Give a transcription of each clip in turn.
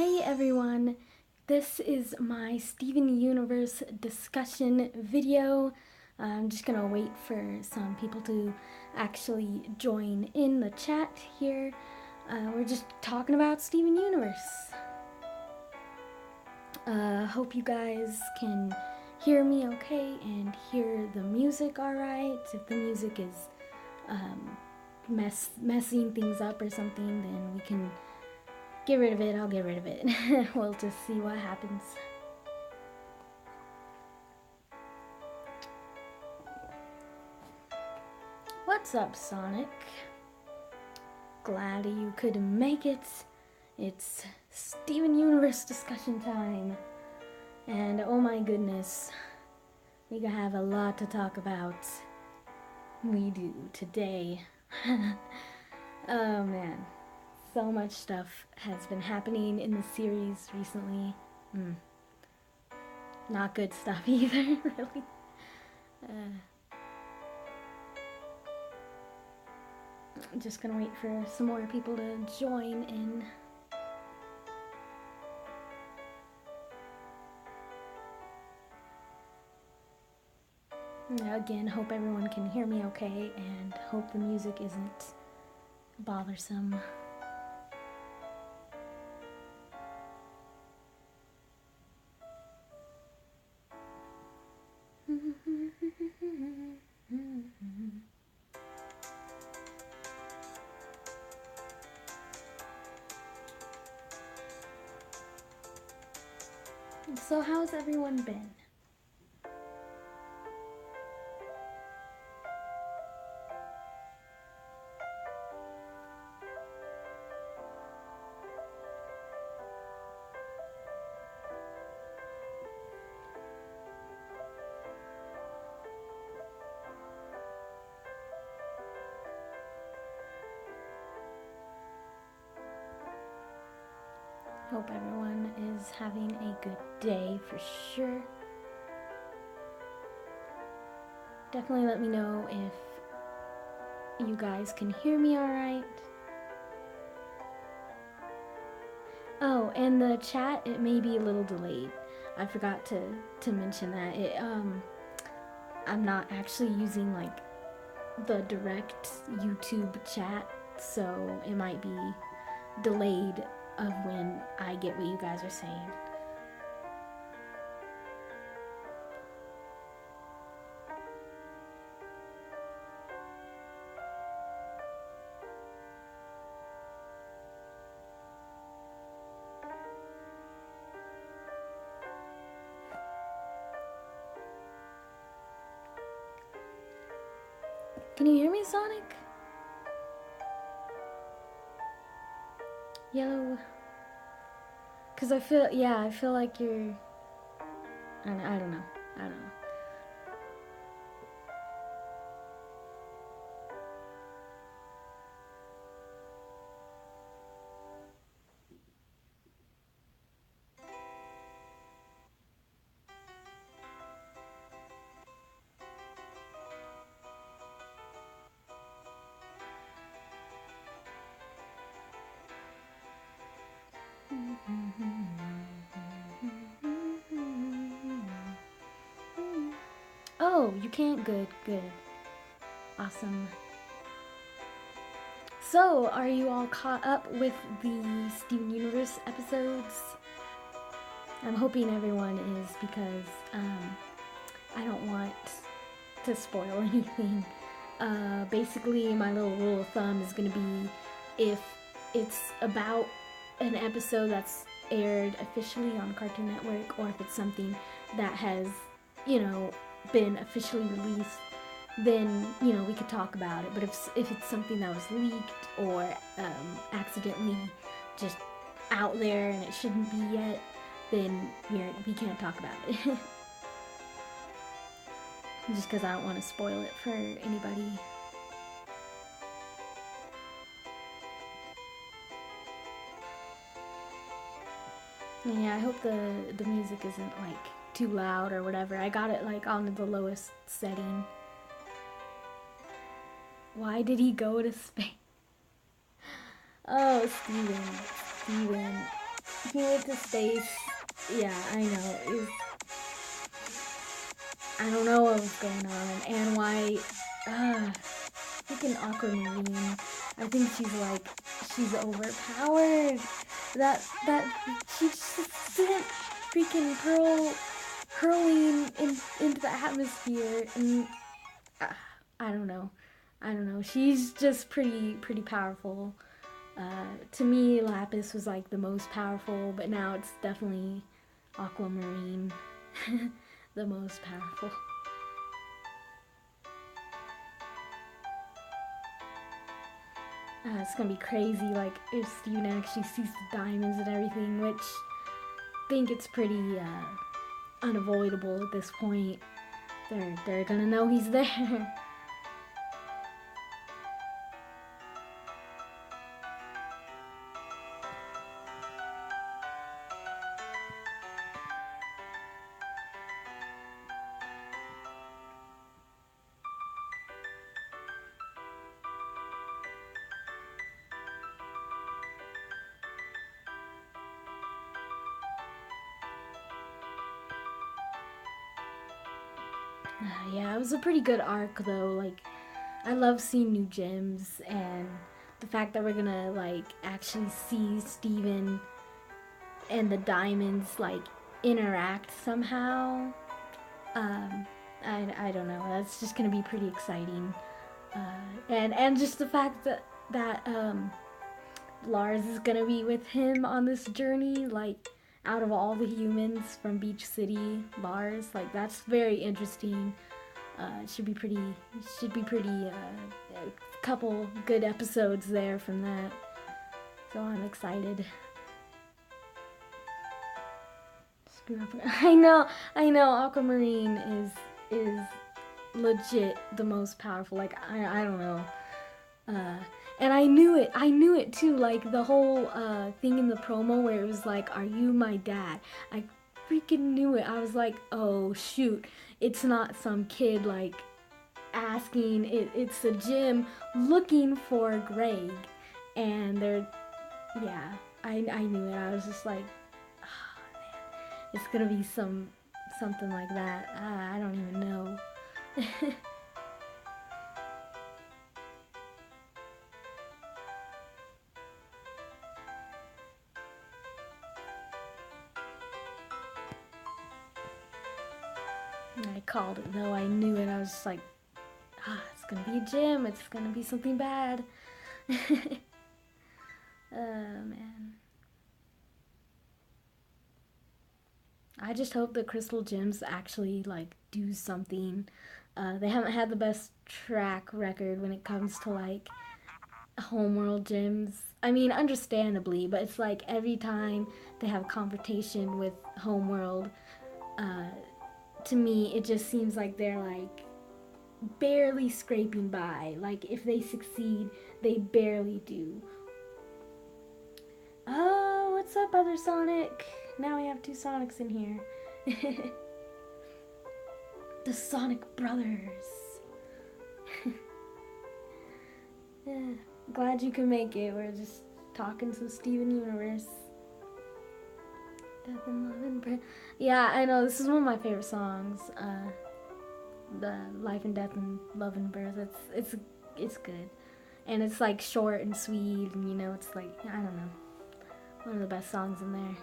Hey everyone, this is my Steven Universe discussion video. I'm just gonna wait for some people to actually join in the chat here. We're just talking about Steven Universe. Hope you guys can hear me okay and hear the music alright. If the music is messing things up or something, then we can get rid of it. I'll get rid of it. We'll just see what happens. What's up, Sonic? Glad you could make it. It's Steven Universe discussion time. And oh my goodness, we have a lot to talk about. We do today. Oh man. So much stuff has been happening in the series recently. Not good stuff either, really. I'm just gonna wait for some more people to join in. Again, hope everyone can hear me okay, and hope the music isn't bothersome. So how's everyone been? Hope everyone is having a good day for sure. Definitely let me know if you guys can hear me alright. Oh, and the chat, it may be a little delayed. I forgot to mention that. I'm not actually using like the direct YouTube chat, so it might be delayed of when I get what you guys are saying. Can you hear me, Sonic? Yellow. Cause I feel like you're, I don't know. Oh, you can't? Good. Awesome. So, are you all caught up with the Steven Universe episodes? I'm hoping everyone is, because I don't want to spoil anything. Basically, my little rule of thumb is going to be if it's about an episode that's aired officially on Cartoon Network, or if it's something that has, been officially released, then, we could talk about it. But if it's something that was leaked or accidentally just out there and it shouldn't be yet, then we can't talk about it. Just because I don't want to spoil it for anybody. Yeah, I hope the music isn't like too loud or whatever. I got it like on the lowest setting. Why did he go to space? Oh, Steven. he went to space. Yeah, I know. I don't know what was going on and why. Freaking Aquamarine. I think she's overpowered. That she just sent freaking Pearl hurling into the atmosphere, and I don't know. She's just pretty powerful. To me, Lapis was like the most powerful, but now it's definitely Aquamarine, the most powerful. It's gonna be crazy, like, if Steven actually sees the diamonds and everything, which I think it's pretty unavoidable at this point. They're gonna know he's there. Yeah, it was a pretty good arc though. Like, I love seeing new gems, and the fact that we're gonna like actually see Steven and the diamonds like interact somehow. I don't know. That's just gonna be pretty exciting. And just the fact that Lars is gonna be with him on this journey, like, out of all the humans from Beach City, Lars, like, that's very interesting. Should be pretty. A couple good episodes there from that. So I'm excited. I know. Aquamarine is legit the most powerful. Like, I don't know. And I knew it too. Like, the whole thing in the promo where it was like, "Are you my dad?" I freaking knew it. I was like, "Oh shoot, it's not some kid like asking. It's a gym looking for Greg," and yeah, I knew it. I was just like, "Oh man, it's gonna be something like that." I don't even know. I called it though. I knew it. I was just like, it's gonna be a gym. It's gonna be something bad. Oh man. I just hope the crystal gems actually like do something. They haven't had the best track record when it comes to like Homeworld gyms. I mean, understandably, but it's like every time they have a confrontation with Homeworld, uh, to me, it just seems like they're like barely scraping by. Like, if they succeed, they barely do. Oh, what's up, other Sonic? Now we have two Sonics in here. The Sonic Brothers. Yeah, glad you can make it. We're just talking some Steven Universe. Death and Love and Prayer. Yeah, I know, this is one of my favorite songs. The Life and Death and Love and Birth. It's good, and it's like short and sweet, and it's like, I don't know, one of the best songs in there.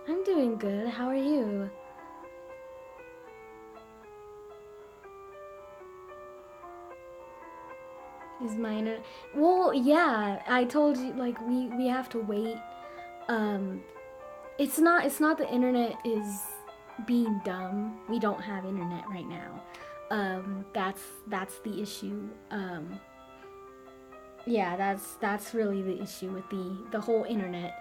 I'm doing good. How are you? Is my internet? Well, yeah. I told you, like, we have to wait. Um, it's not the internet is being dumb. We don't have internet right now. That's the issue. Yeah, that's really the issue with the whole internet.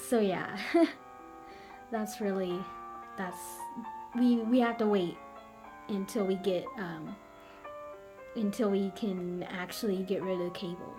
So yeah, that's really that's we have to wait until we get until we can actually get rid of cable.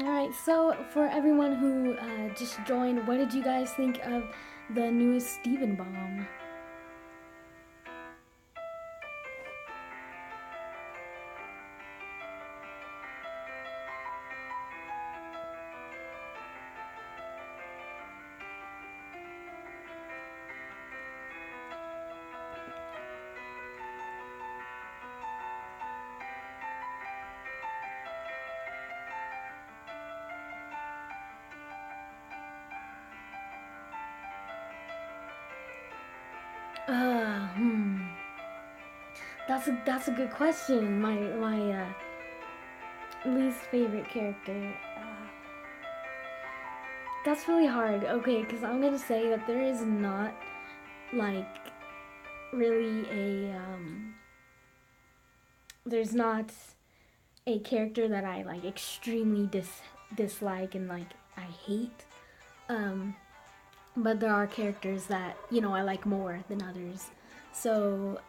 Alright, so for everyone who just joined, what did you guys think of the newest Stephen bomb? That's a good question. My least favorite character. That's really hard. Okay, because I'm gonna say that there is not like really a there's not a character that I like extremely dislike and like I hate. But there are characters that, you know, I like more than others. So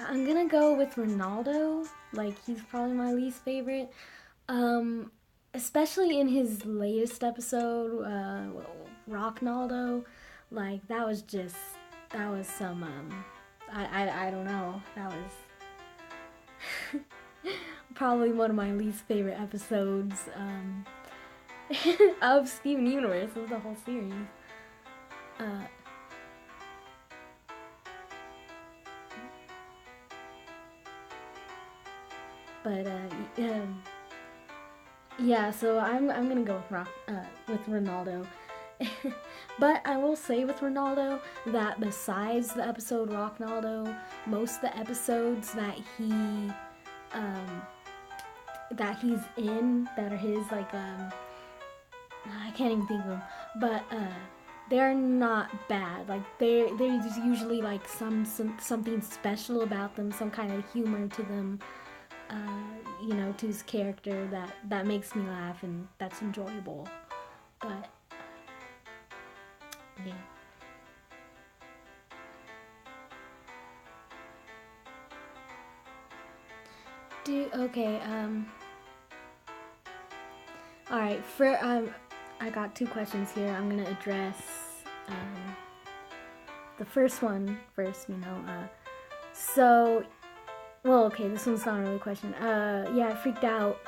I'm gonna go with Ronaldo. Like, he's probably my least favorite. Especially in his latest episode, Rocknaldo. Like, that was some, I don't know. That was probably one of my least favorite episodes, of Steven Universe, of the whole series. But yeah, so I'm gonna go with Ronaldo. But I will say with Ronaldo that besides the episode Rocknaldo, most of the episodes that he's in that are his, like, I can't even think of them, but they're not bad. Like, there's usually like something special about them, some kind of humor to them, you know, to his character that makes me laugh and that's enjoyable. But yeah. Okay, alright, for I got two questions here. I'm gonna address the first one first, you know. So, well, okay, this one's not really a question. Yeah, I freaked out,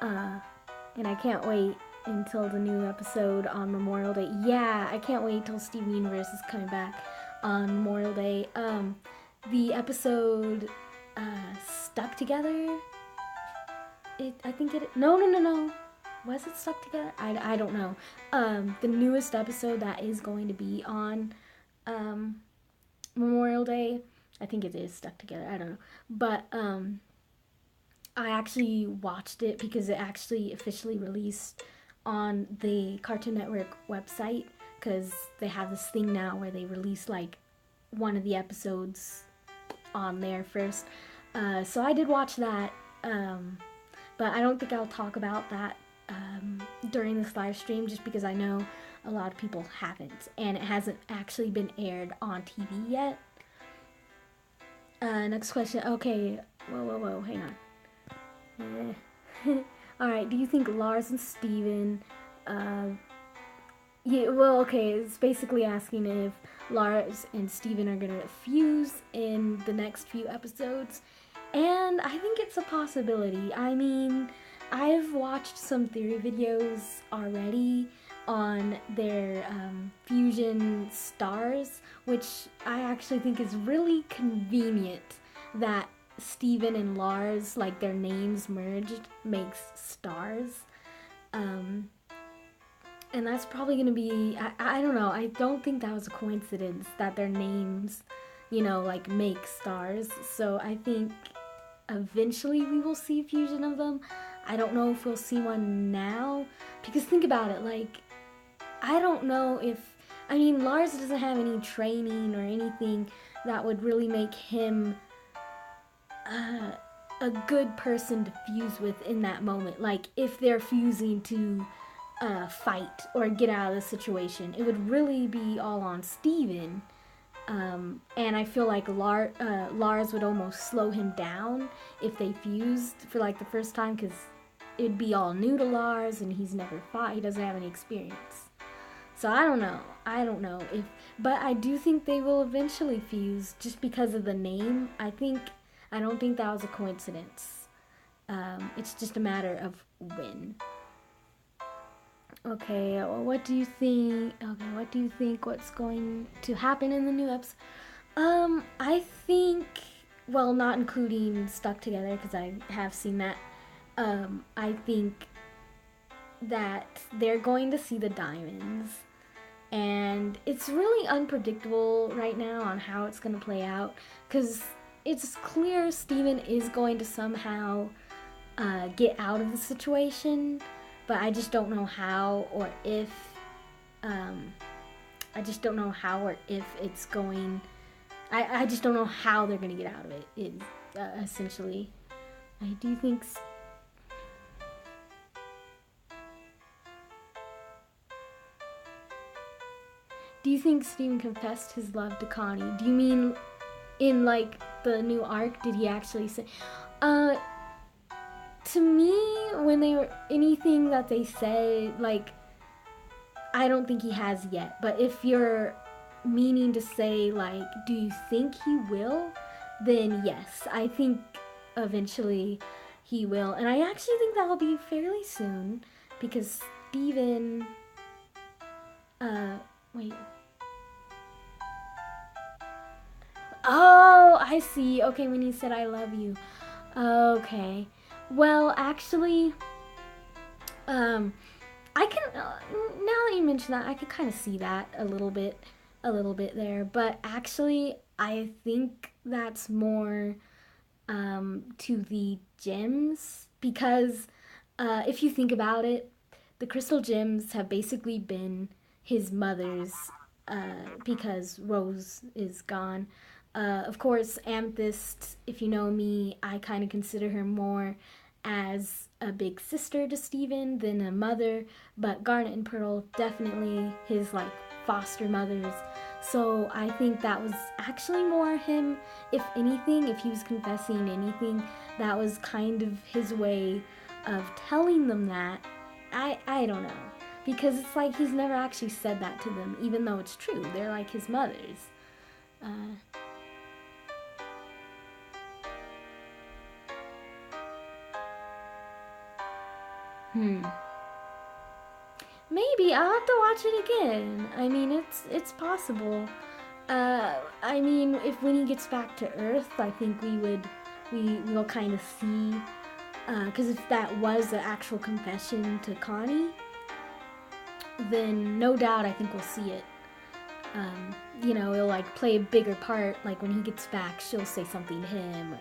and I can't wait until the new episode on Memorial Day. Yeah, I can't wait till Steven Universe is coming back on Memorial Day. The episode, Stuck Together? I think it, no. Was it Stuck Together? I don't know. The newest episode that is going to be on, Memorial Day, I think it is Stuck Together, I don't know. But, I actually watched it because it actually officially released on the Cartoon Network website, because they have this thing now where they release like one of the episodes on there first. So I did watch that, but I don't think I'll talk about that during this live stream, just because I know a lot of people haven't, and it hasn't actually been aired on TV yet. Next question. Okay, whoa, hang on. Alright, do you think Lars and Stephen, yeah, well, okay, it's basically asking if Lars and Stephen are gonna fuse in the next few episodes, and I think it's a possibility. I mean, I've watched some theory videos already on their fusion stars, which I actually think is really convenient that Stephen and Lars, like, their names merged makes stars. And that's probably going to be, I don't know, I don't think that was a coincidence that their names, like make stars. So I think eventually we will see a fusion of them. I don't know if we'll see one now, because think about it, like, I don't know if, Lars doesn't have any training or anything that would really make him a good person to fuse with in that moment. Like, if they're fusing to fight or get out of the situation, it would really be all on Stephen. And I feel like Lars would almost slow him down if they fused for like the first time, because it'd be all new to Lars and he's never fought. He doesn't have any experience. So I don't know if, but I do think they will eventually fuse just because of the name. I don't think that was a coincidence. It's just a matter of when. Okay, well, what do you think? Okay, what do you think? What's going to happen in the new episode? I think, well, not including Stuck Together, because I have seen that. I think that they're going to see the diamonds, and it's really unpredictable right now on how it's going to play out, because it's clear Stephen is going to somehow get out of the situation, but I just don't know how or if. I just don't know how or if it's going. I just don't know how they're going to get out of it. Essentially, I do think. Do you think Stephen confessed his love to Connie? Do you mean in like the new arc? Did he actually say? To me, when they were anything that they say, like, I don't think he has yet. But if you're meaning to say, like, do you think he will? Then yes, I think eventually he will. And I actually think that'll be fairly soon, because Stephen, wait. Oh, I see. Okay, when he said I love you. Okay. Well, actually, I can, now that you mention that, I could kind of see that a little bit there. But actually, I think that's more to the gems, because if you think about it, the crystal gems have basically been his mother's, because Rose is gone. Of course, Amethyst, if you know me, I kind of consider her more as a big sister to Stephen than a mother, but Garnet and Pearl, definitely his like foster mothers. So I think that was actually more him, if anything, if he was confessing anything, that was kind of his way of telling them that. I don't know, because it's like he's never actually said that to them, even though it's true. They're like his mothers. Maybe I'll have to watch it again. I mean, it's possible. I mean, if when he gets back to Earth, I think we'll kind of see. Because if that was the actual confession to Connie, then no doubt I think we'll see it. It'll like play a bigger part. Like when he gets back, she'll say something to him or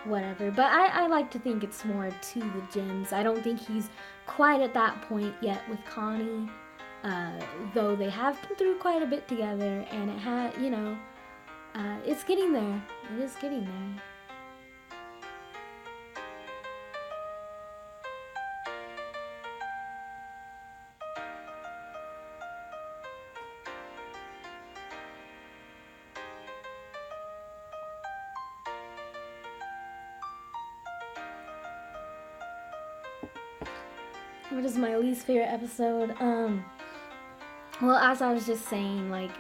whatever. But I like to think it's more to the gems. I don't think he's quite at that point yet with Connie, though they have been through quite a bit together, and it had, it's getting there. It is getting there. What is my least favorite episode? Well, as I was just saying, like,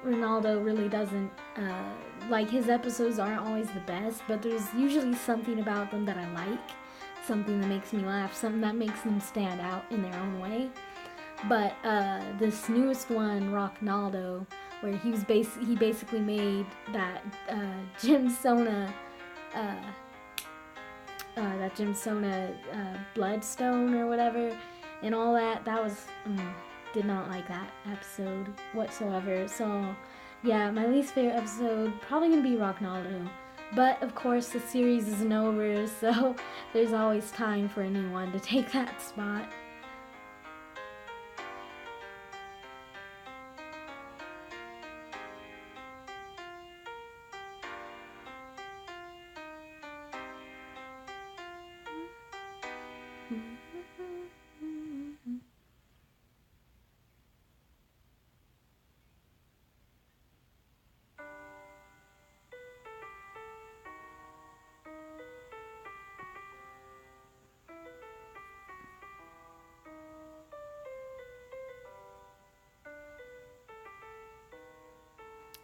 Ronaldo really doesn't, like, his episodes aren't always the best, but there's usually something about them that I like, something that makes me laugh, something that makes them stand out in their own way. But this newest one, Rocknaldo, where he basically made that Jim Sona Bloodstone or whatever, and all that. That was did not like that episode whatsoever. So yeah, my least favorite episode probably gonna be Rocknaldo. But of course the series isn't over, so there's always time for a new one to take that spot.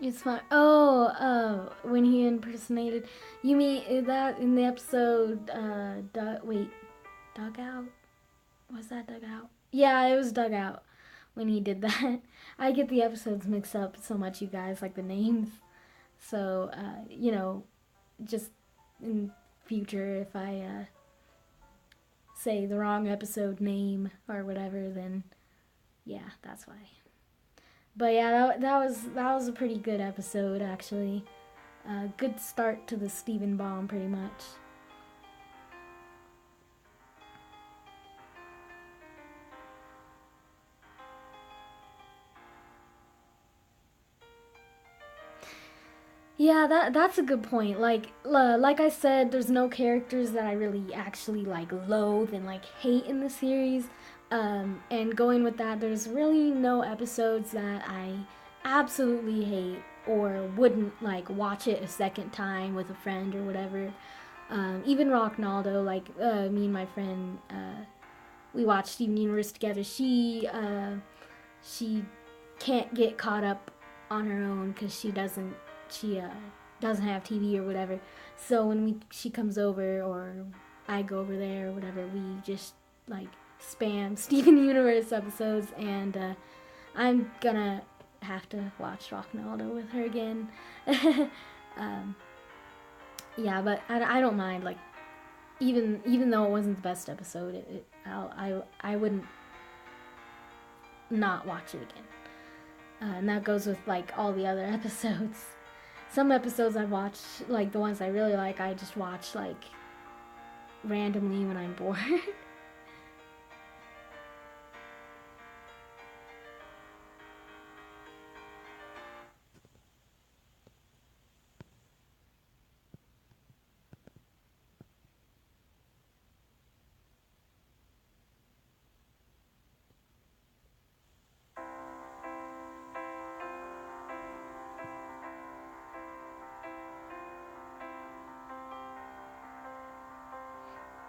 It's fun. Oh, when he impersonated. You mean that in the episode? Dugout. Was that Dugout? Yeah, it was Dugout when he did that. I get the episodes mixed up so much, you guys, like the names. So, just in future, if I say the wrong episode name or whatever, then yeah, that's why. But yeah, that was a pretty good episode actually. Good start to the Stephen bomb, pretty much. Yeah, that's a good point. Like I said, there's no characters that I really actually like loathe and like hate in the series. And going with that, there's really no episodes that I absolutely hate or wouldn't like watch it a second time with a friend or whatever. Even Rocknaldo, like me and my friend, we watched Steven Universe together. She can't get caught up on her own because she doesn't have TV or whatever. So when she comes over or I go over there or whatever, we just like spam Steven Universe episodes, and I'm gonna have to watch Rocknaldo with her again. Yeah, but I don't mind. Like even though it wasn't the best episode, I wouldn't not watch it again. And that goes with like all the other episodes. Some episodes I watch, like the ones I really like, I just watch like randomly when I'm bored.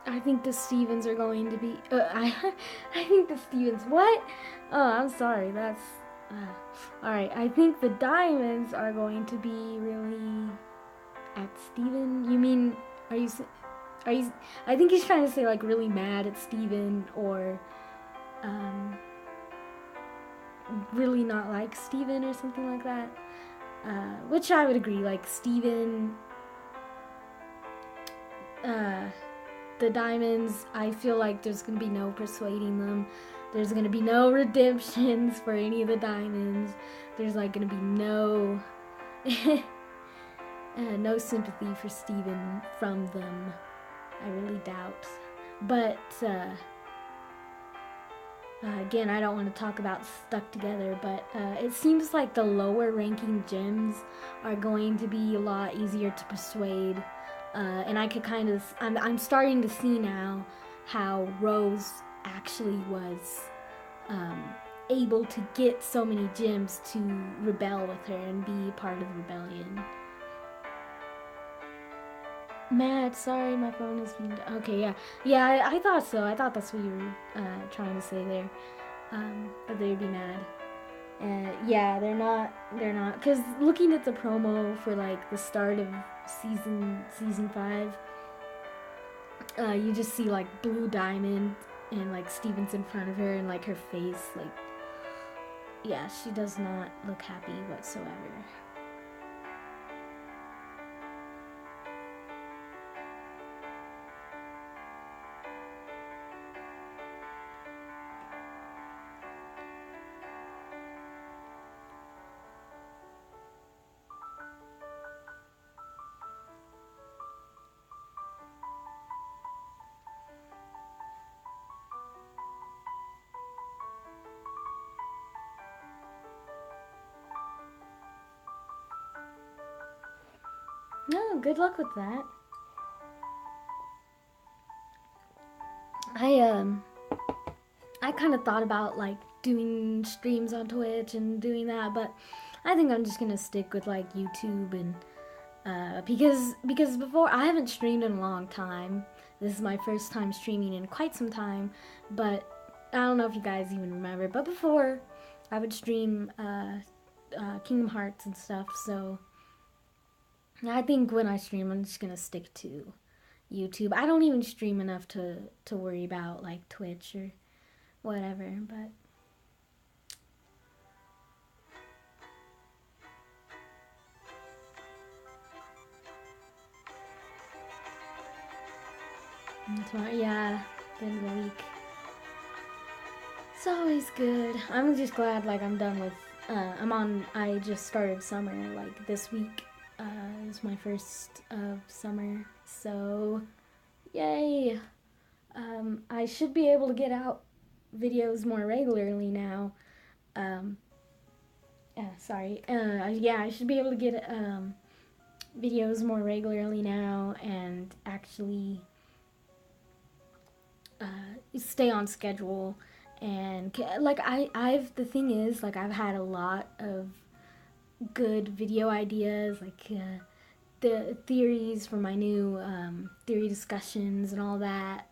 I think the Stevens are going to be. I think the Stevens. What? Oh, I'm sorry. That's. All right. I think the Diamonds are going to be really at Steven. You mean? Are you? Are you? I think he's trying to say like really mad at Steven or, really not like Steven or something like that. Which I would agree. Like Steven. The Diamonds, I feel like there's gonna be no persuading them. There's gonna be no redemptions for any of the Diamonds. There's like gonna be no no sympathy for Steven from them. I really doubt. But again, I don't want to talk about stuck together, but it seems like the lower ranking gems are going to be a lot easier to persuade. And I could kind of, I'm starting to see now how Rose actually was able to get so many gems to rebel with her and be part of the rebellion. Matt, sorry, my phone is being. Okay, yeah. Yeah, I thought so. I thought that's what you were trying to say there. That they'd be mad. Yeah, they're not. They're not. Because looking at the promo for like the start of season 5, you just see like Blue Diamond and like Steven's in front of her and like her face, like, yeah, she does not look happy whatsoever. No, good luck with that. I kind of thought about like doing streams on Twitch and doing that, but I think I'm just gonna stick with like YouTube and because before I haven't streamed in a long time. This is my first time streaming in quite some time, but I don't know if you guys even remember. But before, I would stream Kingdom Hearts and stuff. So I think when I stream, I'm just gonna stick to YouTube. I don't even stream enough to worry about like Twitch or whatever, but yeah, the end of the week. It's always good. I'm just glad like I'm done with I just started summer like this week. It was my first of summer, so yay. I should be able to get out videos more regularly now. Yeah, I should be able to get videos more regularly now and actually stay on schedule. And like the thing is, like I've had a lot of good video ideas, like the theories for my new theory discussions and all that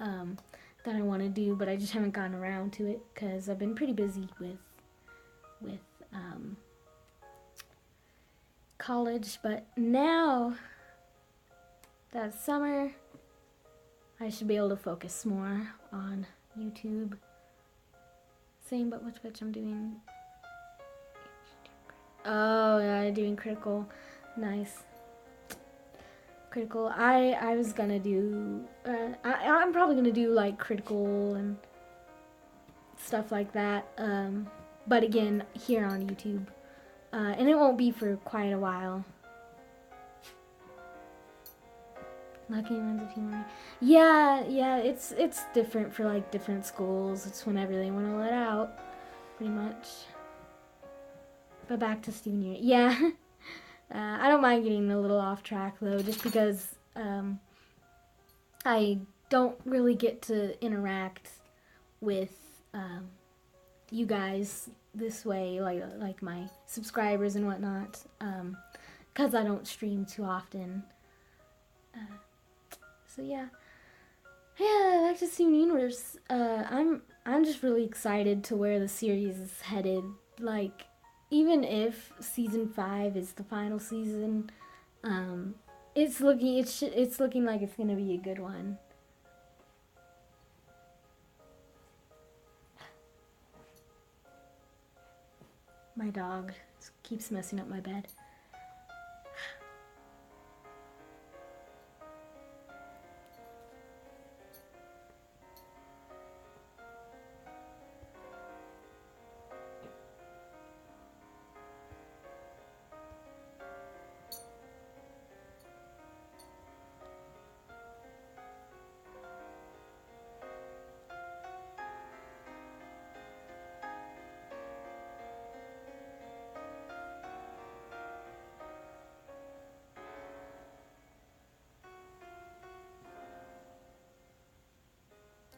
that I want to do, but I just haven't gotten around to it because I've been pretty busy with college. But now that summer, I should be able to focus more on YouTube. Same, but with which I'm doing. Oh yeah, doing critical. Nice. Critical. I was gonna do. I'm probably gonna do like critical and stuff like that. But again, here on YouTube, and it won't be for quite a while. Lucky Ones of Humor. Yeah. It's different for like different schools. It's whenever they want to let out, pretty much. But back to Stephen Universe. Yeah. I don't mind getting a little off track though, just because I don't really get to interact with you guys this way, like my subscribers and whatnot, because I don't stream too often. So yeah, back to Steven Universe. I'm just really excited to where the series is headed. Like, even if season 5 is the final season, it's looking like it's gonna be a good one. My dog keeps messing up my bed.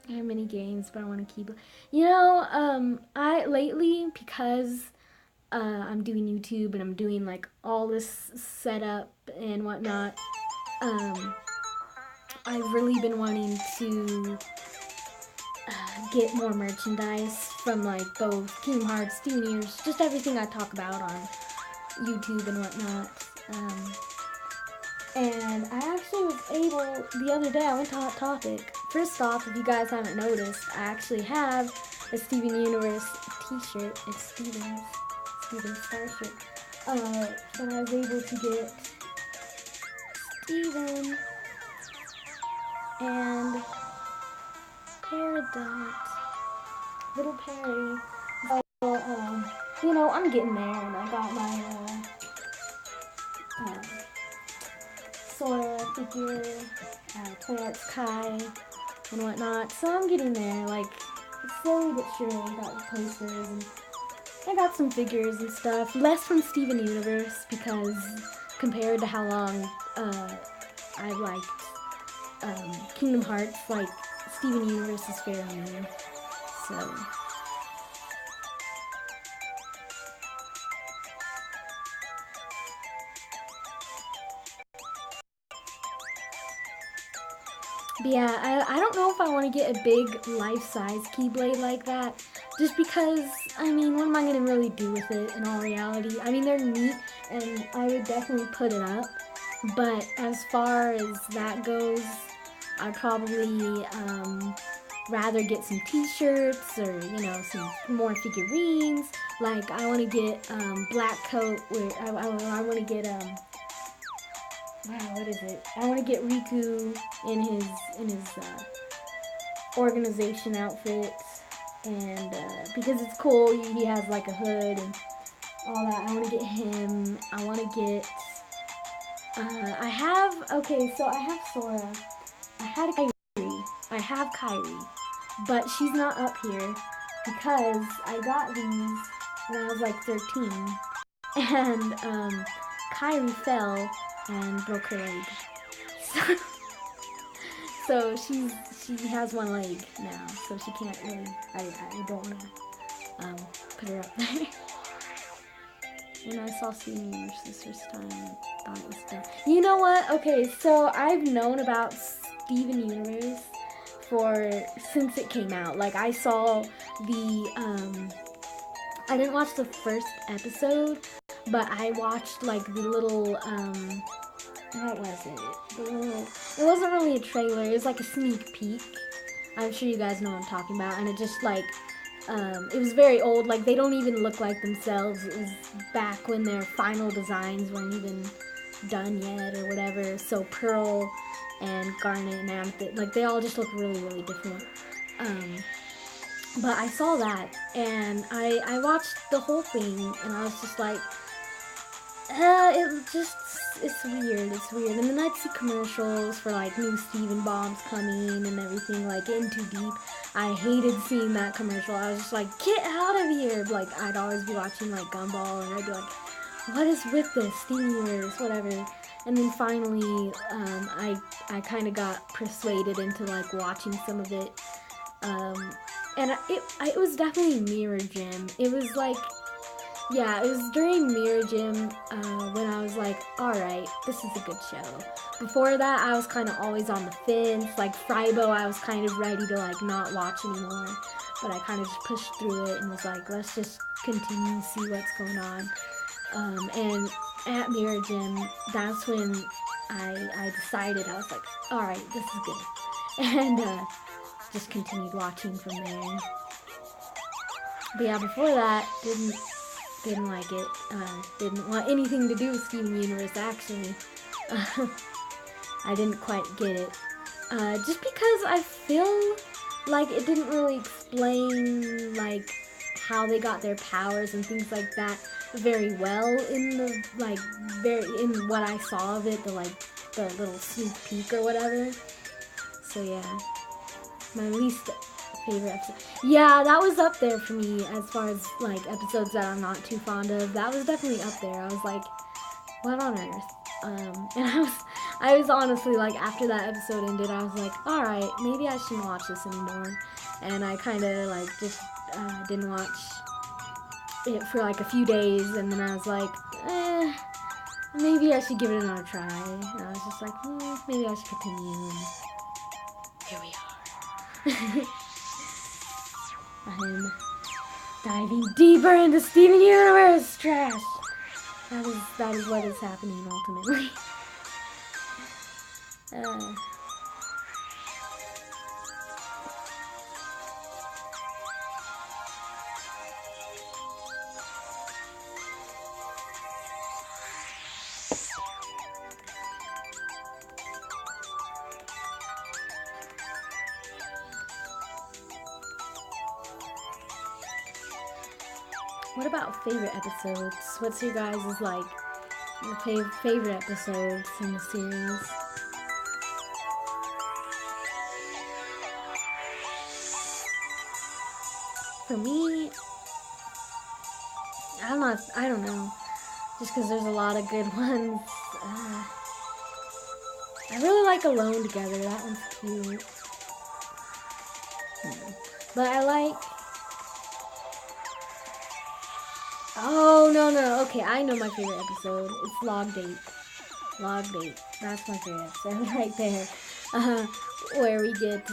I have many games, but I want to keep. I lately, because I'm doing YouTube and I'm doing like all this setup and whatnot. I've really been wanting to get more merchandise from like both Kingdom Hearts, Steven Universe, just everything I talk about on YouTube and whatnot. And I actually was able, the other day I went to Hot Topic. First off, if you guys haven't noticed, I actually have a Steven Universe t-shirt. It's Steven's Star shirt. But I was able to get Steven and Peridot, little Perry. So, I'm getting there, and I got my Sora figure, Play Arts Kai, and whatnot. So I'm getting there, like, slowly but surely. I got the posters, and I got some figures and stuff. Less from Steven Universe, because compared to how long I liked Kingdom Hearts, like Steven Universe is fairly new, so. But yeah, I don't know if I want to get a big life-size Keyblade like that, just because, I mean, what am I going to really do with it in all reality? I mean, they're neat, and I would definitely put it up, but as far as that goes, I'd probably rather get some t-shirts or, you know, some more figurines. Like, I want to get Black Coat, where I want to get wow, what is it? I want to get Riku in his organization outfit, and because it's cool, he has like a hood and all that. I want to get him. I want to get. I have so I have Sora. I had Kairi. I have Kairi, but she's not up here because I got these when I was like 13, and Kairi fell and broke her leg. So she has one leg now, so she can't really. I don't want to put her up there. When I saw Steven Universe this first time, I thought it was done. You know what? Okay, so I've known about Steven Universe since it came out. Like, I saw the I didn't watch the first episode, but I watched like the little what was it? It wasn't really a trailer. It was like a sneak peek. I'm sure you guys know what I'm talking about. And it just like, it was very old. Like, they don't even look like themselves. It was back when their final designs weren't even done yet or whatever. So Pearl and Garnet and Amethyst, like, they all just look really, really different. But I saw that, and I watched the whole thing, and I was just like, it's weird. And then I'd see commercials for like new Steven bombs coming and everything, like In Too Deep. I hated seeing that commercial. I was just like, get out of here. Like, I'd always be watching like Gumball, and I'd be like, what is with this Steven Universe, whatever. And then finally, I kind of got persuaded into like watching some of it. And it was definitely Mirror Gym. It was like, yeah, it was during Mirror Gym when I was like, alright, this is a good show. Before that, I was kind of always on the fence. Like, Frybo, I was kind of ready to, like, not watch anymore. But I kind of just pushed through it and was like, let's just continue to see what's going on. And at Mirror Gym, that's when I decided, I was like, alright, this is good. And just continued watching from there. But yeah, before that, didn't like it. Didn't want anything to do with Steven Universe, actually. I didn't quite get it. Just because I feel like it didn't really explain, like, how they got their powers and things like that very well in the, like, in what I saw of it, the little sneak peek or whatever. So yeah, my least favorite episode. Yeah, that was up there for me as far as like episodes that I'm not too fond of. That was definitely up there. I was like, what on earth? And I was honestly like, after that episode ended, I was like, all right, maybe I shouldn't watch this anymore. And I kind of like just didn't watch it for like a few days, and then I was like, maybe I should give it another try. And I was just like, maybe I should continue. And here we are. I'm diving deeper into Steven Universe trash. That is what is happening ultimately. What about favorite episodes? What's your guys' like your favorite episodes in the series? For me, I don't know. Just because there's a lot of good ones. I really like Alone Together. That one's cute. But I like... Oh, no. Okay, I know my favorite episode. It's Log Date. Log Date. That's my favorite episode right there. Where we get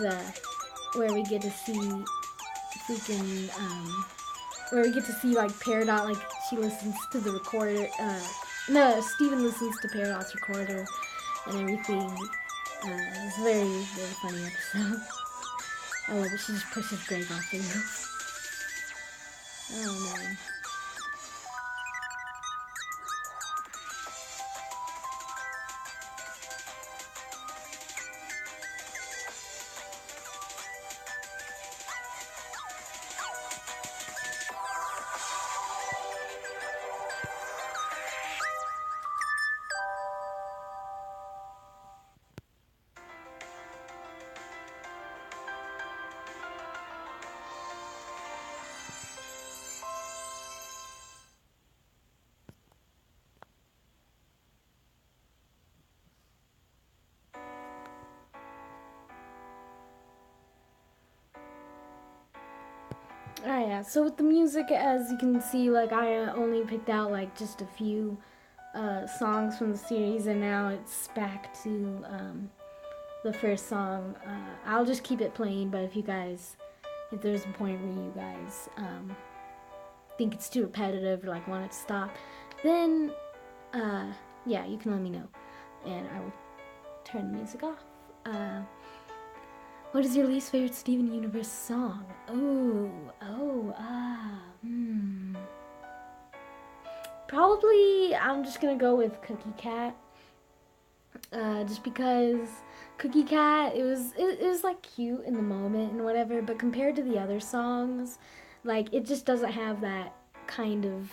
to see freaking, where we get to see, like, Peridot, like, she listens to the recorder, no, Stephen listens to Peridot's recorder and everything. It's a very, very funny episode. I love it. She just pushes Greg off the roof. Oh, man. Alright, yeah, so with the music, as you can see, like, I only picked out, like, just a few songs from the series, and now it's back to the first song. I'll just keep it playing, but if there's a point where you guys think it's too repetitive or, like, want it to stop, then, yeah, you can let me know, and I will turn the music off. What is your least favorite Steven Universe song? Probably, I'm just gonna go with Cookie Cat. Just because Cookie Cat, it was like cute in the moment and whatever, but compared to the other songs, like, it just doesn't have that kind of,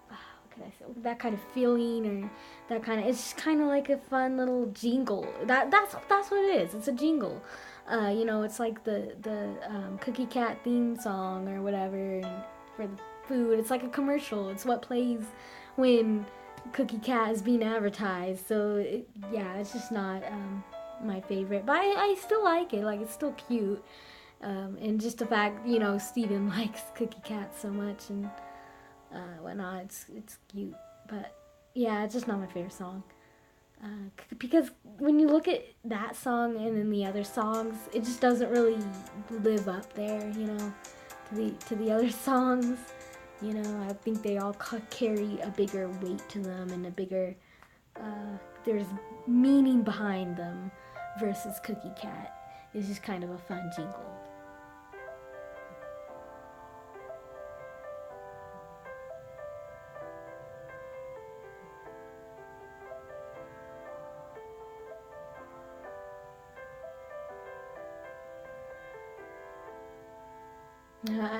what can I say, that kind of feeling, or that kind of, it's just kind of like a fun little jingle. That's what it is. It's a jingle. You know, it's like the Cookie Cat theme song or whatever, and for the food. It's like a commercial. It's what plays when Cookie Cat is being advertised. So yeah, it's just not my favorite, but I still like it. Like, it's still cute, and just the fact, you know, Steven likes Cookie Cat so much and whatnot. It's cute, but yeah, it's just not my favorite song. Because when you look at that song and then the other songs, it just doesn't really live up there, you know, to the other songs. You know, I think they all carry a bigger weight to them, and a bigger, there's meaning behind them, versus Cookie Cat. It's just kind of a fun jingle.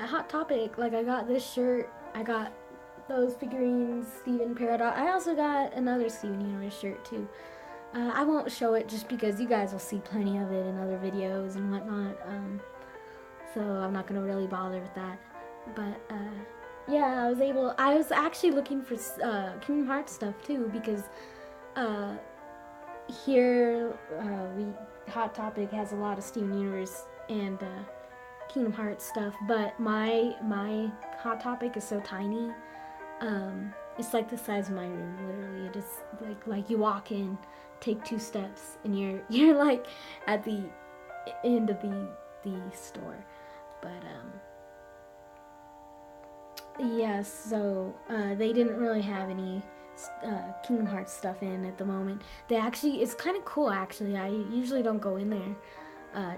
Hot Topic, like, I got this shirt, I got those figurines, Steven Peridot. I also got another Steven Universe shirt too. I won't show it just because you guys will see plenty of it in other videos and whatnot, so I'm not going to really bother with that. But yeah, I was actually looking for Kingdom Hearts stuff too, because here Hot Topic has a lot of Steven Universe and Kingdom Hearts stuff, but my Hot Topic is so tiny. It's like the size of my room, literally. It is like you walk in, take 2 steps, and you're like at the end of the store. But yeah, so they didn't really have any Kingdom Hearts stuff in at the moment. They actually, it's kind of cool actually. I usually don't go in there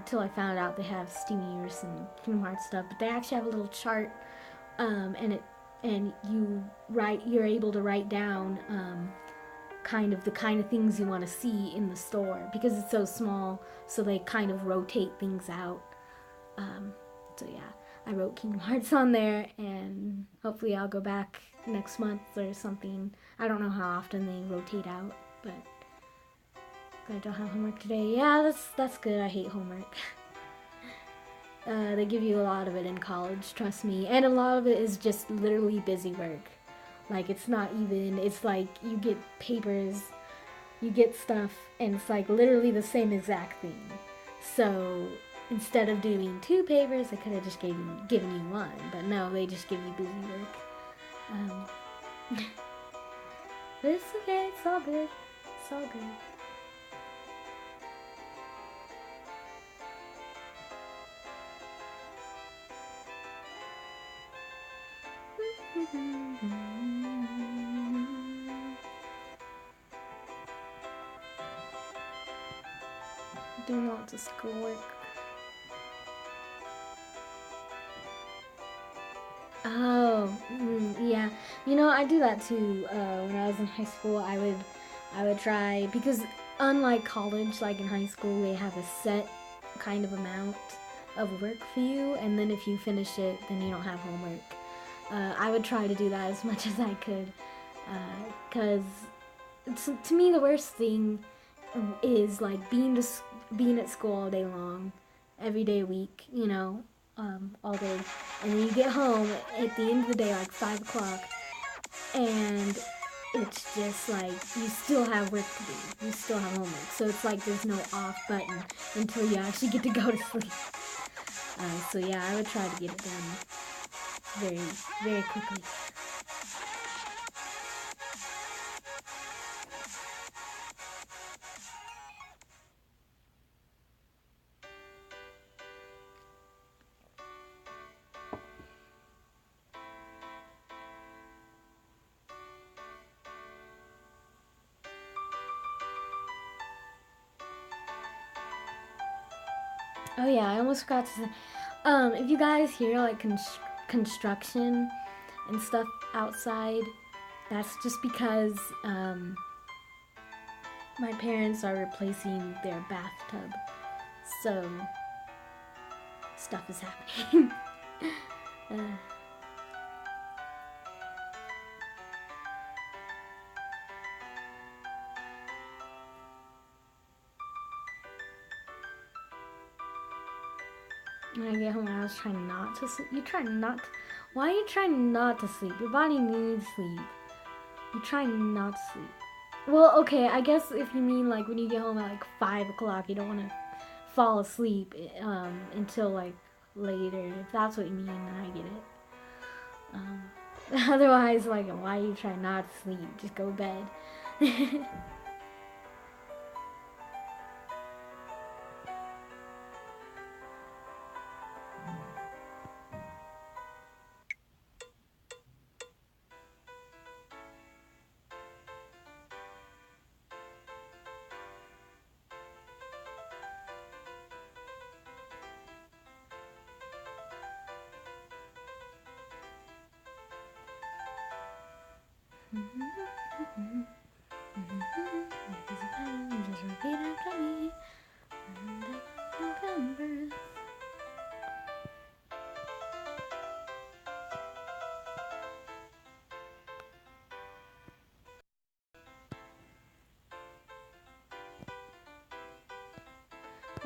till I found out they have Steven Universe and Kingdom Hearts stuff, but they actually have a little chart, and you're able to write down the kind of things you want to see in the store, because it's so small, so they kind of rotate things out. So yeah, I wrote Kingdom Hearts on there, and hopefully I'll go back next month or something. I don't know how often they rotate out, but I don't have homework today. Yeah, that's good. I hate homework. They give you a lot of it in college, trust me. And a lot of it is just literally busy work. Like, it's not even, it's like you get papers you get stuff and it's like literally the same exact thing. So instead of doing 2 papers, I could have just given you 1. But no, they just give you busy work. But it's okay. It's all good. It's all good. Doing lots of schoolwork. Oh, yeah. You know, I do that too. When I was in high school, I would try, because unlike college, like in high school, they have a set kind of amount of work for you, and then if you finish it, then you don't have homework. I would try to do that as much as I could, because to me the worst thing is like being at school all day long, every day a week, you know, all day, and then you get home at the end of the day, like 5 o'clock, and it's just like you still have work to do. You still have homework, so it's like there's no off button until you actually get to go to sleep. So yeah, I would try to get it done very, very quickly. Oh yeah, I almost forgot to say. If you guys hear like construction and stuff outside, that's just because my parents are replacing their bathtub, so stuff is happening. uh, when I get home, I was trying not to sleep. You try not. Why are you trying not to sleep? Your body needs sleep. You try not to sleep. Well, okay, I guess if you mean like when you get home at like 5 o'clock, you don't want to fall asleep until like later. If that's what you mean, then I get it. Otherwise, like, why you try not to sleep? Just go to bed.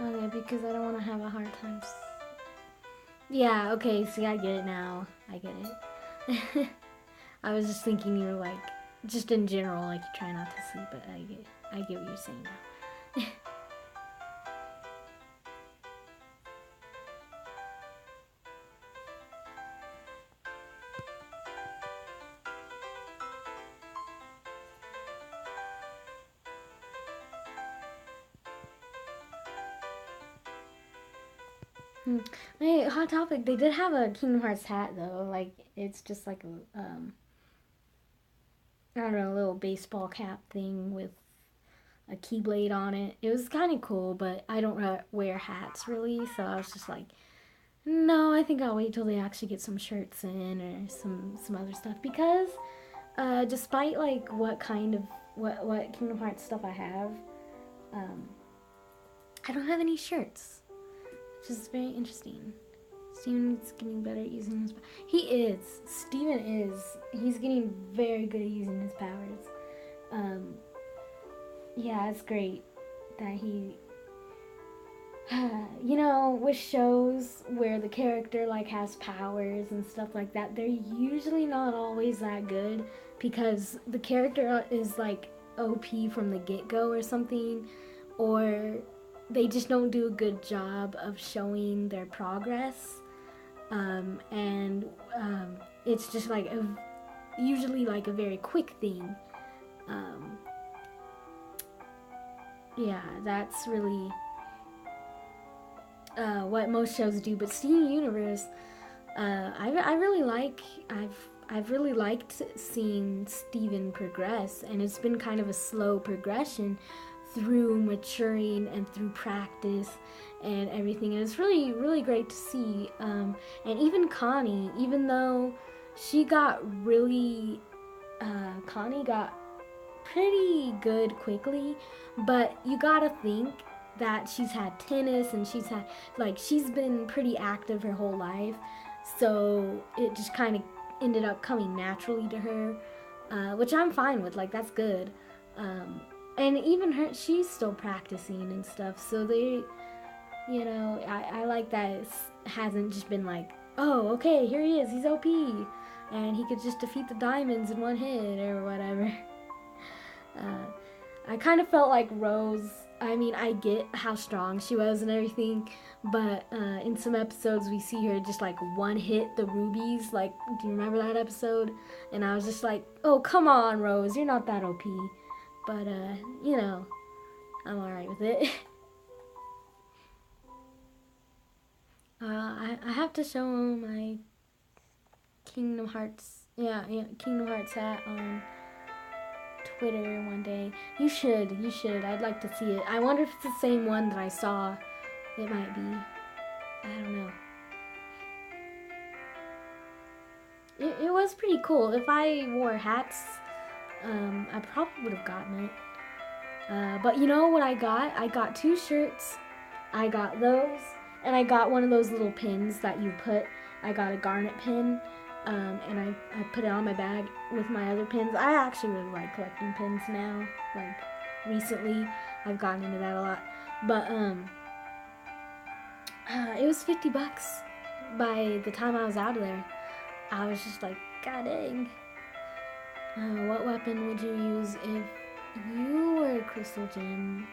Okay, because I don't want to have a hard time. Yeah, okay, see, I get it now. I get it. I was just thinking you were like, just in general, like you try not to sleep, but I get what you're saying now. Hey, hot topic. They did have a Kingdom Hearts hat though. Like it's just like a I don't know, a little baseball cap thing with a keyblade on it. It was kind of cool, but I don't wear hats really, so I was just like, no, I think I'll wait till they actually get some shirts in or some other stuff because despite like what kind of what Kingdom Hearts stuff I have, um, I don't have any shirts, which is very interesting. Steven's getting better at using his powers. He is. Steven is. He's getting very good at using his powers. Yeah, it's great that he, you know, with shows where the character like has powers and stuff like that, they're usually not always that good because the character is like OP from the get-go or something, or they just don't do a good job of showing their progress. And it's just like usually like a very quick thing. Yeah, that's really what most shows do. But Steven Universe, I really like. I've really liked seeing Steven progress, and it's been kind of a slow progression through maturing and through practice and everything. And it's really, really great to see. And even Connie, even though she got really, Connie got pretty good quickly, but you gotta think that she's had tennis and she's been pretty active her whole life, so it just kind of ended up coming naturally to her, which I'm fine with. Like, that's good. And even her, she's still practicing and stuff, so they, I like that it hasn't just been like, oh, okay, here he is, he's OP, and he could just defeat the diamonds in one hit or whatever. I kind of felt like Rose. I mean, I get how strong she was and everything, but in some episodes we see her just like one hit the rubies. Like, do you remember that episode? And I was just like, oh, come on, Rose, you're not that OP. But, I'm alright with it. I have to show my Kingdom Hearts hat on Twitter one day. You should. I'd like to see it. I wonder if it's the same one that I saw. It might be. I don't know. It was pretty cool. If I wore hats, I probably would have gotten it. But you know what I got? I got 2 shirts. I got those, and I got one of those little pins that you put. I got a Garnet pin. And I put it on my bag with my other pins. I actually really like collecting pins now. Like, recently, I've gotten into that a lot. But, it was $50 by the time I was out of there. I was just like, god dang. What weapon would you use if you were a crystal gem?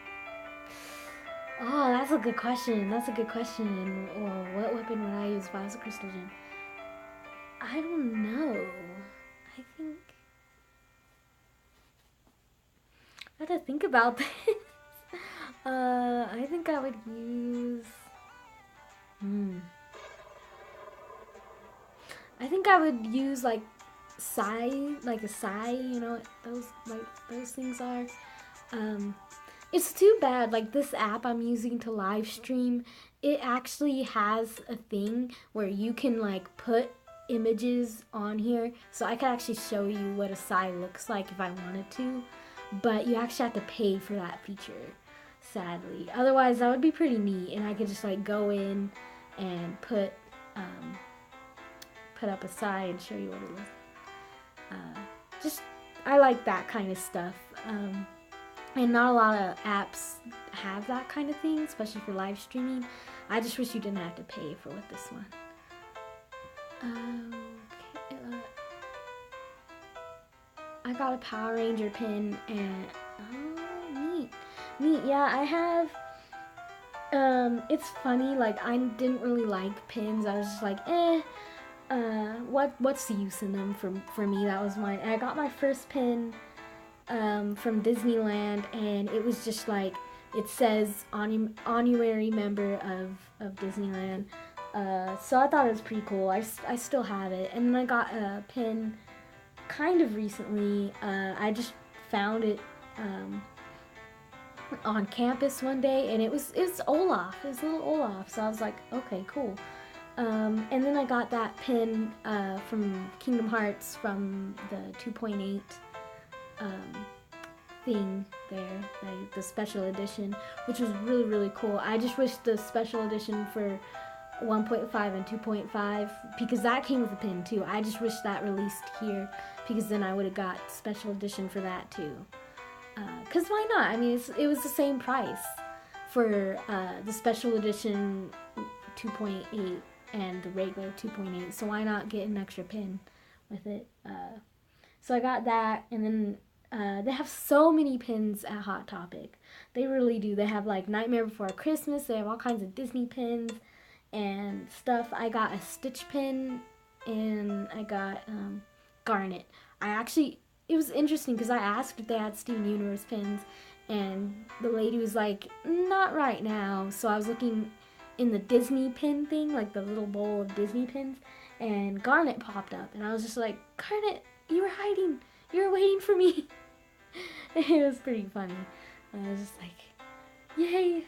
Oh, that's a good question. Well, what weapon would I use if I was a crystal gem? I don't know. I think I have to think about this. I think I would use. I think I would use like a sai. You know what those things are. It's too bad. Like, this app I'm using to live stream, it actually has a thing where you can like put images on here, so I could actually show you what a sai looks like if I wanted to, but you actually have to pay for that feature, sadly. Otherwise, that would be pretty neat, and I could just like go in and put up a sai and show you what it looks. I like that kind of stuff, and not a lot of apps have that kind of thing, especially for live streaming. I just wish you didn't have to pay for this one. Okay, I got a Power Ranger pin, and neat. Yeah, I have. It's funny. Like, I didn't really like pins. I was just like, what's the use in them for me? That was mine. And I got my first pin from Disneyland, and it was just like, it says honorary member of Disneyland. So I thought it was pretty cool. I still have it. And then I got a pin kind of recently. I just found it on campus one day, and it's Olaf. It's little Olaf. So I was like, okay, cool. And then I got that pin from Kingdom Hearts from the 2.8 thing there, the special edition, which was really, really cool. I just wish the special edition for 1.5 and 2.5, because that came with a pin too. I just wish that released here, because then I would have got special edition for that too. Because why not? I mean, it was the same price for the special edition 2.8 and the regular 2.8, so why not get an extra pin with it? So I got that, and then They have so many pins at Hot Topic. They really do. They have like Nightmare Before Christmas. They have all kinds of Disney pins and stuff. I got a Stitch pin and I got Garnet. It was interesting because I asked if they had Steven Universe pins, and the lady was like, not right now. So I was looking in the Disney pin thing, like the little bowl of Disney pins, and Garnet popped up, and I was just like, Garnet, you were hiding. You were waiting for me. It was pretty funny. I was just like, yay.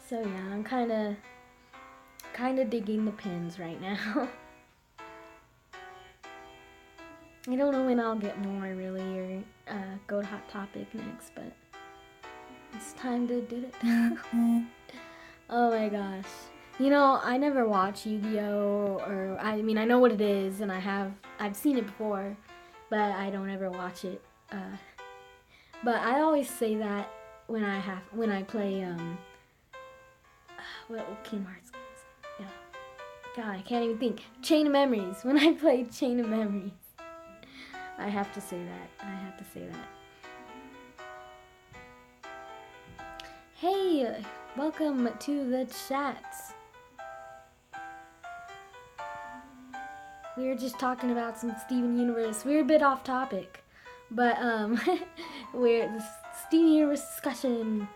So yeah, I'm kind of digging the pins right now. I don't know when I'll get more really, or go to Hot Topic next, but it's time to do it. Oh my gosh. You know, I never watch Yu-Gi-Oh! Or, I mean, I know what it is, and I've seen it before, but I don't ever watch it. But I always say that when I play, what Kingdom Hearts games? Yeah. God, I can't even think. Chain of Memories. When I play Chain of Memories. I have to say that. Hey, welcome to the chat. We were just talking about some Steven Universe. We're a bit off topic, but we're the Steven Universe discussion,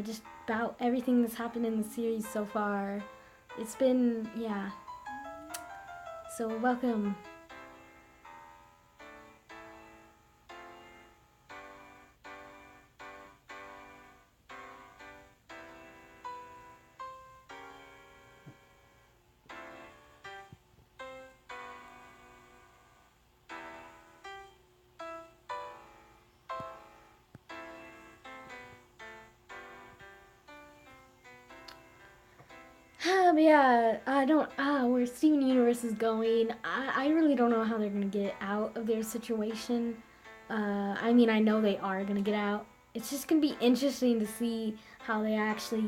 just about everything that's happened in the series so far. It's been, yeah. So welcome. But yeah, I don't, where Steven Universe is going, I really don't know how they're going to get out of their situation. I mean, I know they are going to get out. It's just going to be interesting to see how they actually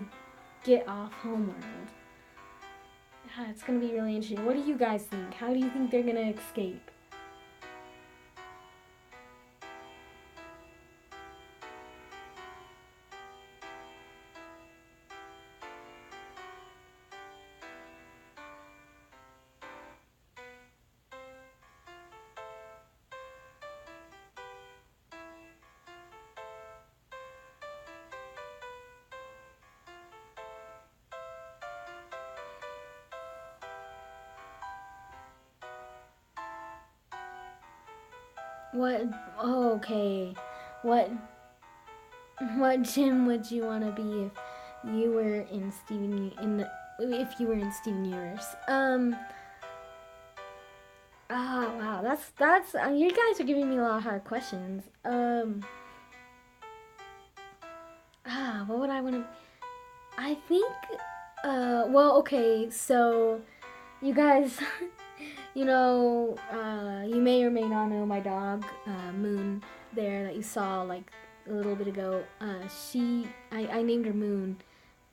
get off Homeworld. It's going to be really interesting. What do you guys think? How do you think they're going to escape? What? Oh, okay. What gym would you want to be if you were in if you were in Steven Universe? Wow. That's. You guys are giving me a lot of hard questions. What would I want to? I think. Well, okay. So, you guys. You know, you may or may not know my dog, Moon, there that you saw like a little bit ago. I named her Moon,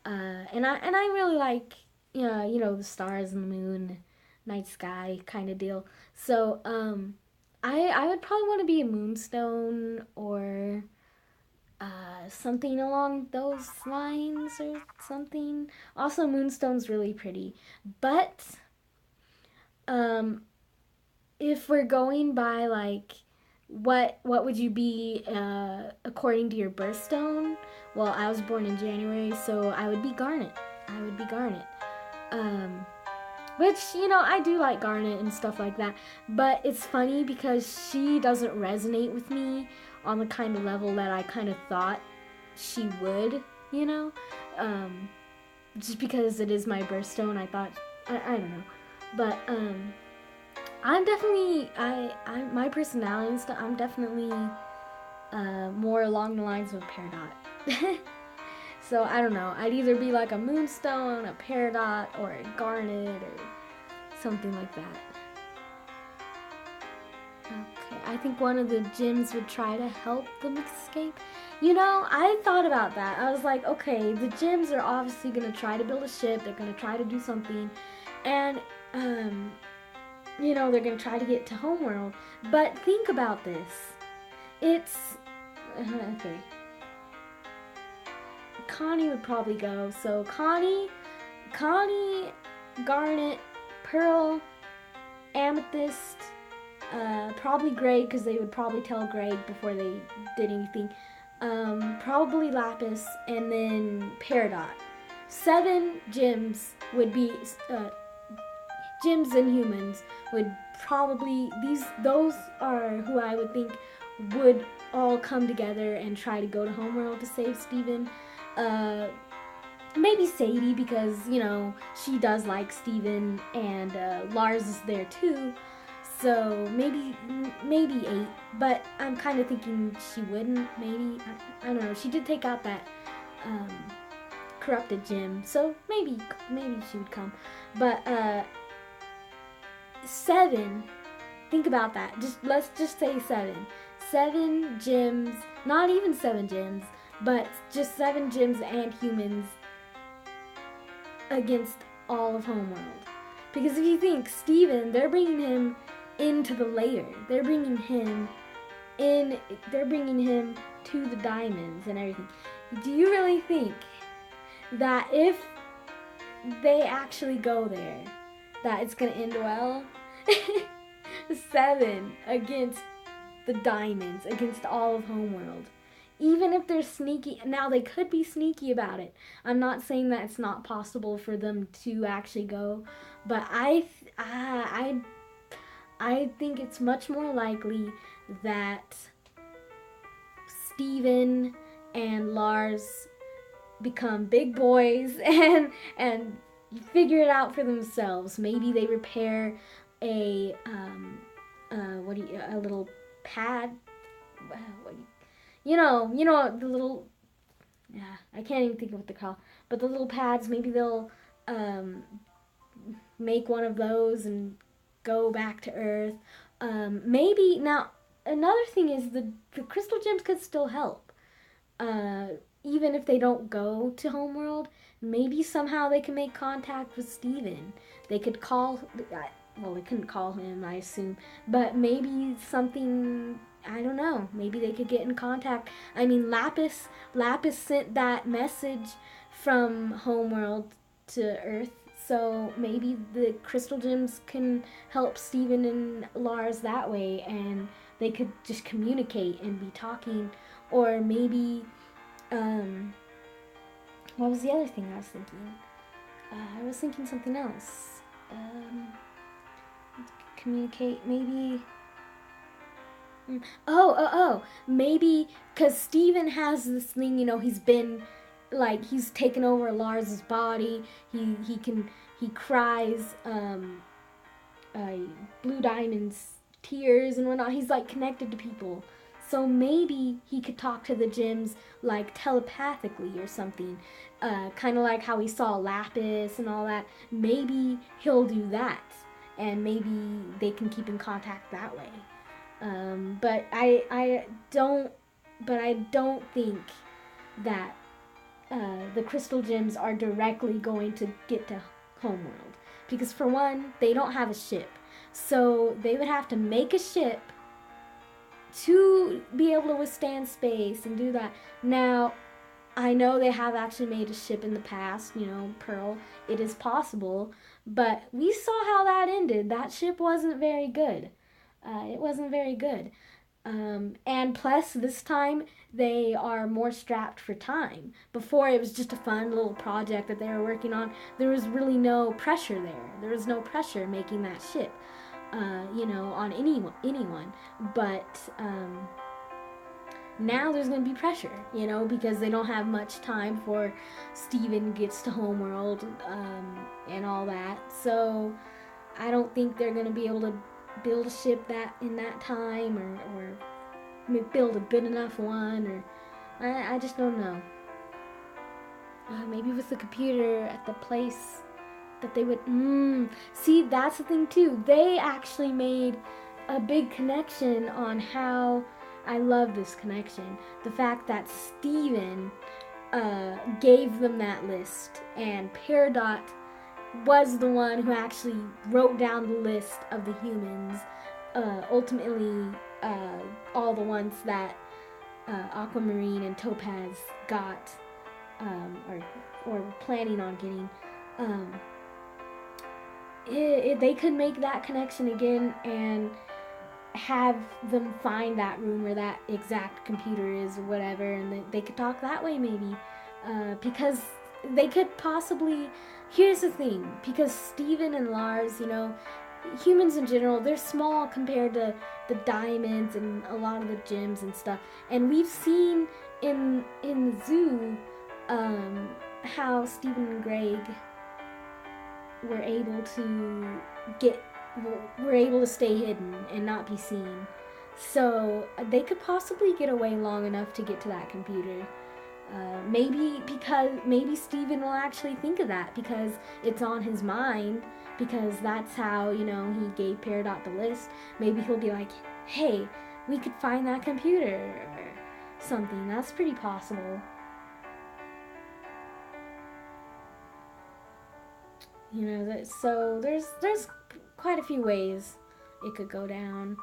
and I really like, you know the stars and the moon, night sky kind of deal. So I would probably want to be a moonstone or something along those lines or something. Also, moonstone's really pretty, but if we're going by like what would you be according to your birthstone? Well, I was born in January, so I would be Garnet. Which, I do like Garnet and stuff like that, but it's funny because she doesn't resonate with me on the kind of level that I kind of thought she would, just because it is my birthstone. I thought, I don't know, but I'm definitely, my personality and stuff, I'm definitely more along the lines of a Peridot. So I don't know, I'd either be like a moonstone, a Peridot, or a Garnet, or something like that. Okay, I think one of the gyms would try to help them escape. I thought about that. I was like, okay, the gyms are obviously going to try to build a ship, they're going to try to do something, And, they're going to try to get to Homeworld. But think about this. It's, okay. Connie would probably go. So Connie, Garnet, Pearl, Amethyst, probably Greg, because they would probably tell Greg before they did anything. Probably Lapis, and then Peridot. 7 gems would be, gems and humans would probably, those are who I would think would all come together and try to go to Homeworld to save Stephen. Maybe Sadie, because, she does like Stephen, and Lars is there too. So maybe 8, but I'm kind of thinking she wouldn't, maybe. I don't know. She did take out that corrupted gem, so maybe she would come. But 7, think about that. Let's just say 7. 7 gems, not even 7 gems, but just 7 gems and humans against all of Homeworld. Because if you think Stephen, they're bringing him into the lair. They're bringing him to the diamonds and everything. Do you really think that if they actually go there, that it's going to end well? 7 against the diamonds, against all of Homeworld. Even if they're sneaky, now they could be sneaky about it. I'm not saying that it's not possible for them to actually go, but I think it's much more likely that Stephen and Lars become big boys and figure it out for themselves. Maybe they repair a little pad. The little, I can't even think of what they're called, but the little pads, maybe they'll make one of those and go back to Earth. Maybe, now, another thing is the crystal gems could still help. Even if they don't go to Homeworld, maybe somehow they can make contact with Stephen. They could call, well, they couldn't call him, I assume, but maybe something, I don't know, maybe they could get in contact. I mean, Lapis sent that message from Homeworld to Earth, so maybe the crystal gems can help Stephen and Lars that way, and they could just communicate and be talking. Or maybe, what was the other thing I was thinking? I was thinking something else. Communicate, maybe. Maybe because Stephen has this thing, he's been, like, he's taken over Lars's body. He cries Blue Diamond's tears and whatnot. He's, like, connected to people. So maybe he could talk to the gems, like, telepathically or something. Kind of like how we saw Lapis and all that. Maybe he'll do that. And maybe they can keep in contact that way. But I don't think that the crystal gems are directly going to get to Homeworld, because for one, they don't have a ship, so they would have to make a ship to be able to withstand space and do that. Now, I know they have actually made a ship in the past, Pearl. It is possible, but we saw how that ended. That ship wasn't very good. It wasn't very good. And plus, this time, they are more strapped for time. Before, it was just a fun little project that they were working on. There was really no pressure there. There was no pressure making that ship, on anyone. But now there's going to be pressure, because they don't have much time for Stephen gets to Homeworld and all that. So I don't think they're going to be able to build a ship that in that time, or build a good enough one, or I just don't know. Maybe with the computer at the place that they would, see, that's the thing too. They actually made a big connection on how, I love this connection. The fact that Stephen gave them that list, and Peridot was the one who actually wrote down the list of the humans. Ultimately, all the ones that Aquamarine and Topaz got, or planning on getting. They could make that connection again and have them find that room where that exact computer is or whatever, and they could talk that way maybe, because they could possibly. Here's the thing, because Stephen and Lars, humans in general, they're small compared to the diamonds and a lot of the gems and stuff, and we've seen in the zoo how Stephen and Greg were able to stay hidden and not be seen. So they could possibly get away long enough to get to that computer. Maybe Stephen will actually think of that because it's on his mind, because that's how, he gave Peridot the list. Maybe he'll be like, hey, we could find that computer or something. That's pretty possible. So there's quite a few ways it could go down,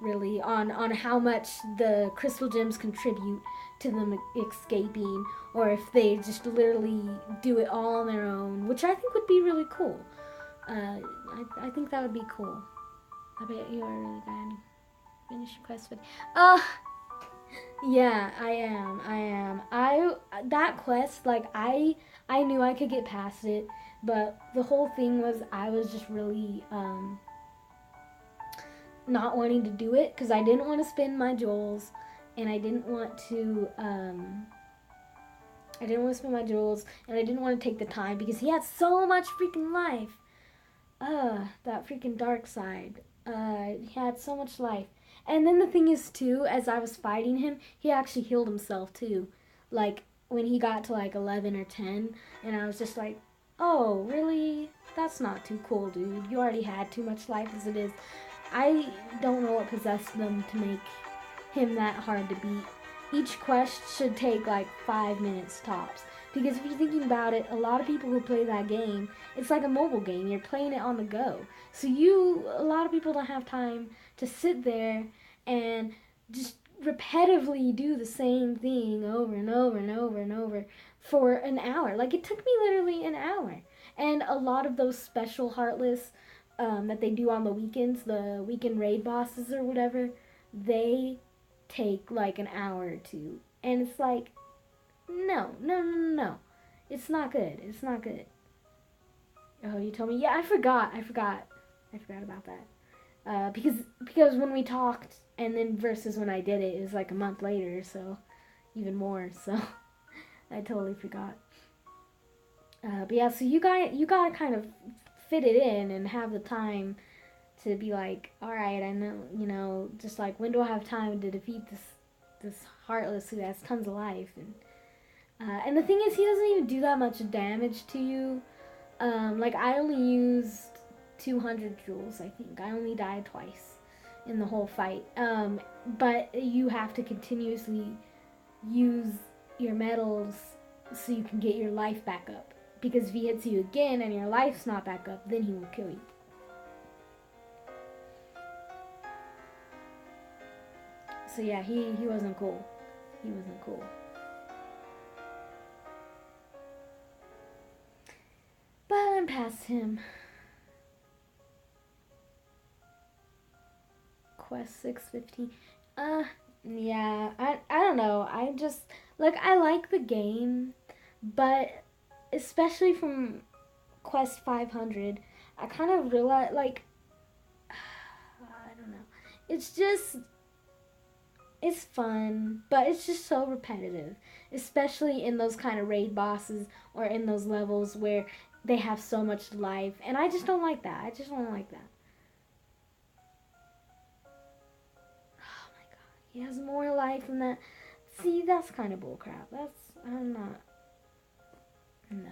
really, on how much the crystal gems contribute to them escaping, or if they just literally do it all on their own, which I think would be really cool. I think that would be cool. I bet you are really bad. Finish your quest with. Yeah, I am. That quest, like, I knew I could get past it, but the whole thing was I was just really not wanting to do it because I didn't want to spend my jewels, and I didn't want to spend my jewels, and I didn't want to take the time because he had so much freaking life. That freaking dark side. He had so much life. And then the thing is, too, as I was fighting him, he actually healed himself, too. Like, when he got to, like, 11 or 10, and I was just like, oh, really? That's not too cool, dude. You already had too much life as it is. I don't know what possessed them to make him that hard to beat. Each quest should take, like, 5 minutes tops. Because if you're thinking about it, a lot of people who play that game, it's like a mobile game. You're playing it on the go. So a lot of people don't have time to sit there and just repetitively do the same thing over and over and over and over for an hour. Like, it took me literally an hour. And a lot of those special Heartless that they do on the weekends, the weekend raid bosses or whatever, they take like an hour or two. And it's like, no. It's not good. It's not good. Oh, you told me? Yeah, I forgot about that. Because when we talked and then versus when I did it, it was like a month later, so even more. So I totally forgot. But yeah, so you gotta kind of fit it in and have the time to be like, all right, I know, just like, when do I have time to defeat this Heartless who has tons of life? And the thing is, he doesn't even do that much damage to you. Like, I only used 200 jewels, I think. I only died twice in the whole fight. But you have to continuously use your medals so you can get your life back up. Because if he hits you again and your life's not back up, then he will kill you. So yeah, he wasn't cool. He wasn't cool. But I'm past him. Quest 615. Yeah, I don't know. I just, like, I like the game, but especially from Quest 500, I kind of realized, like, I don't know. It's fun, but it's just so repetitive, especially in those kind of raid bosses or in those levels where they have so much life, and I just don't like that. I just don't like that. Oh my god, he has more life than that. See, that's kind of bullcrap. I'm not. No.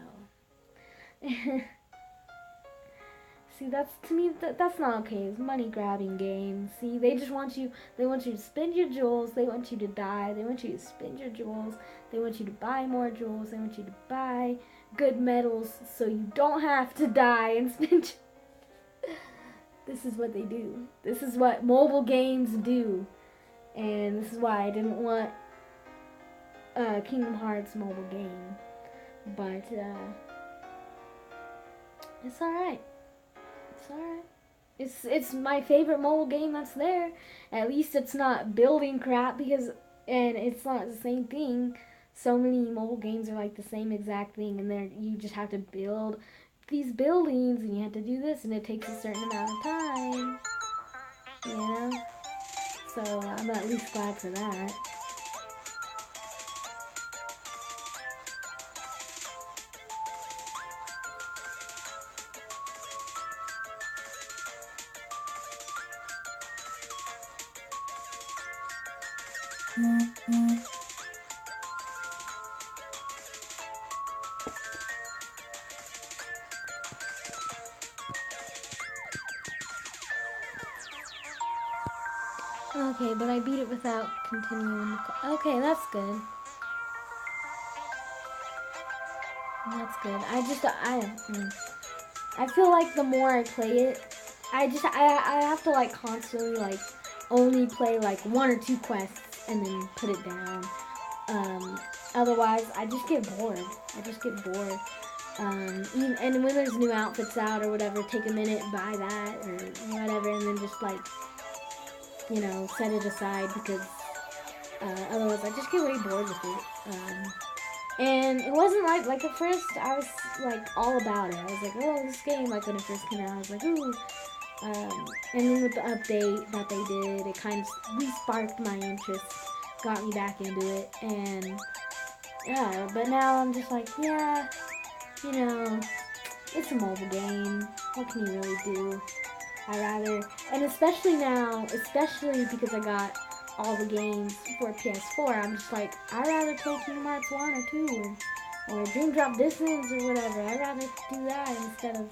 See, that's to me that's not okay. It's money grabbing game. See, they just want you. They want you to spend your jewels. They want you to die. They want you to spend your jewels. They want you to buy more jewels. They want you to buy good medals so you don't have to die and spend. This is what they do. This is what mobile games do, and this is why I didn't want Kingdom Hearts mobile game. But it's alright. It's alright. It's my favorite mobile game that's there. At least it's not building crap and it's not the same thing. So many mobile games are like the same exact thing, and then you just have to build these buildings, and you have to do this, and it takes a certain amount of time. You know? So I'm at least glad for that. Okay, but I beat it without continuing. Okay, that's good. That's good. I feel like the more I play it, I have to like constantly like only play like 1 or 2 quests and then put it down. Otherwise, I just get bored. And when there's new outfits out or whatever, take a minute, buy that or whatever, and then just like, you know, set it aside because otherwise I just get way bored with it. And it wasn't like at first I was like all about it. I was like, oh, this game, like when it first came out, I was like, ooh. And then with the update that they did, it kind of re-sparked my interest, got me back into it, and yeah, but now I'm just like, yeah, you know, it's a mobile game. What can you really do? And especially now, especially because I got all the games for PS4, I'm just like, I'd rather play Kingdom Hearts 1 or 2 or Dream Drop Distance or whatever. I'd rather do that instead of,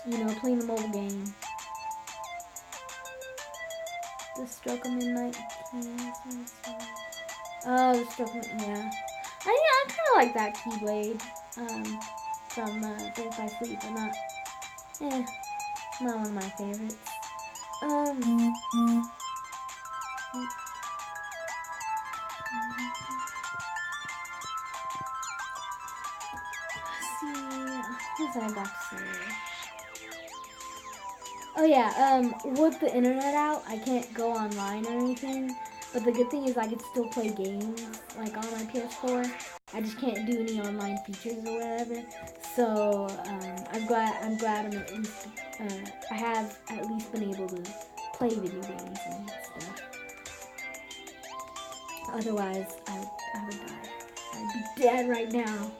you know, playing the mobile game. The Stroke of Midnight Keys. Oh, the Stroke of Midnight, yeah. I kind of like that Keyblade from Birth by Sleep, but not one of my favorites. Let's see, what was I about to say? Oh yeah, with the internet out, I can't go online or anything, but the good thing is I can still play games, like on my PS4. I just can't do any online features or whatever, so I'm glad at least, I have at least been able to play video games and stuff. Otherwise, I would die. I'd be dead right now.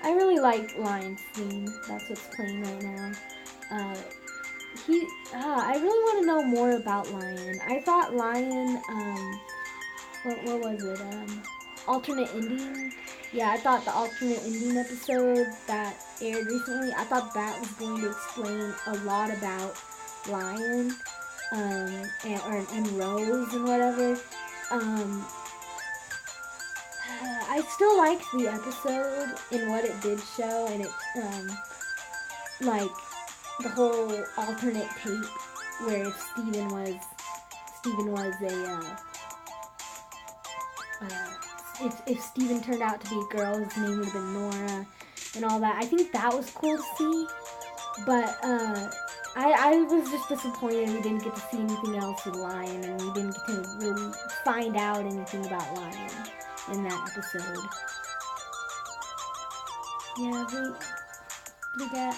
I really like Lion's theme. That's what's playing right now. I really want to know more about Lion. I thought Lion, what was it? Alternate ending? Yeah, I thought the alternate ending episode that aired recently, I thought that was going to explain a lot about Lion, and Rose and whatever. I still liked the episode and what it did show, and it, like, the whole alternate tape where if Stephen was if Stephen turned out to be a girl, his name would have been Nora, and all that. I think that was cool to see, but, I was just disappointed we didn't get to see anything else with Lion, and we didn't get to really find out anything about Lion in that episode. Yeah, we got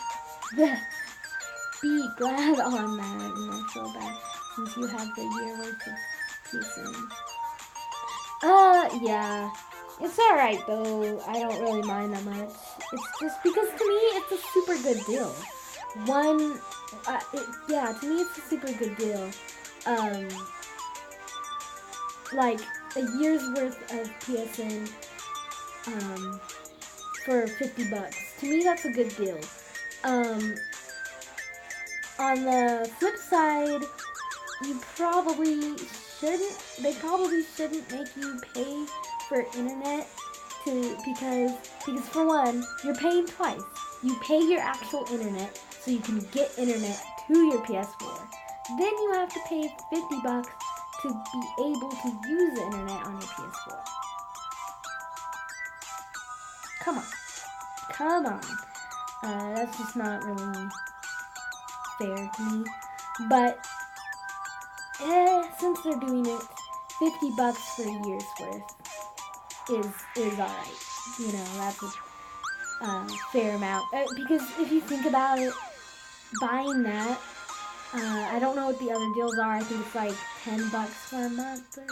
be glad on that, and I feel bad since you have the year worth of season. Yeah, it's alright though. I don't really mind that much. It's just because to me it's a super good deal. To me it's a super good deal. um, like a year's worth of PSN for $50. To me, that's a good deal. On the flip side, you probably shouldn't. They probably shouldn't make you pay for internet because for one, you're paying twice. You pay your actual internet so you can get internet to your PS4. Then you have to pay $50 to be able to use the internet on your PS4. Come on. That's just not really fair to me. But since they're doing it, $50 for a year's worth is alright. You know, that's a fair amount. Because if you think about it, buying that, I don't know what the other deals are. I think it's like $10 for a month or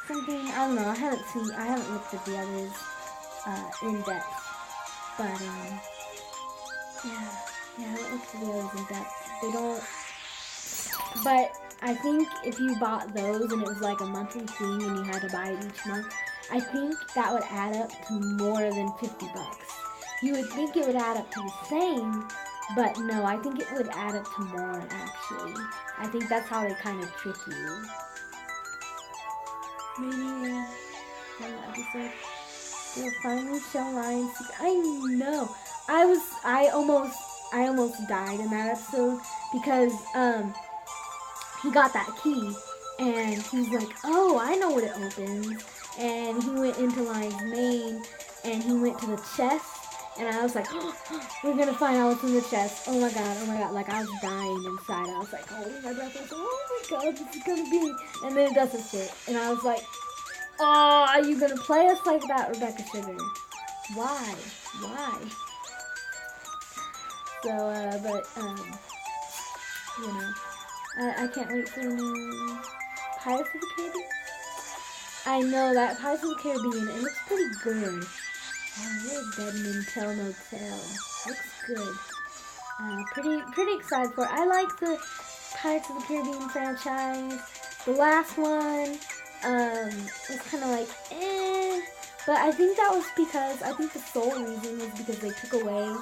something. I don't know. I haven't looked at the others in depth. But yeah, I haven't looked at the others in depth. They don't. But I think if you bought those and it was like a monthly thing and you had to buy it each month, I think that would add up to more than $50. You would think it would add up to the same, but no, I think it would add up to more, actually. I think that's how they kind of trick you. Maybe one episode they'll finally show Ryan's secret. I know. I almost died in that episode because he got that key and he's like, oh, I know what it opens. And he went into Lion's mane and he went to the chest. And I was like, oh, we're going to find out what's in the chest. Oh my god. Like, I was dying inside. I was like, holding my breath. I was like, oh my god, this is going to be. And then it doesn't fit. And I was like, oh, are you going to play us like that, Rebecca Sugar? Why? So, you know, I can't wait for the new Pirates of the Caribbean. I know that Pirates of the Caribbean, it looks pretty good. Oh, there's Dead Men Tell No Tale. Looks good. Pretty excited for it. I like the Pirates of the Caribbean franchise. The last one was kind of like, eh. But I think that was because, I think the sole reason was because they took away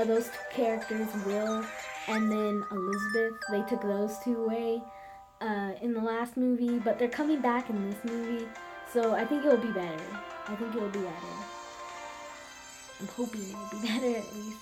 those two characters, Will and then Elizabeth. They took those two away in the last movie, but they're coming back in this movie, so I think it will be better. I'm hoping it will be better at least.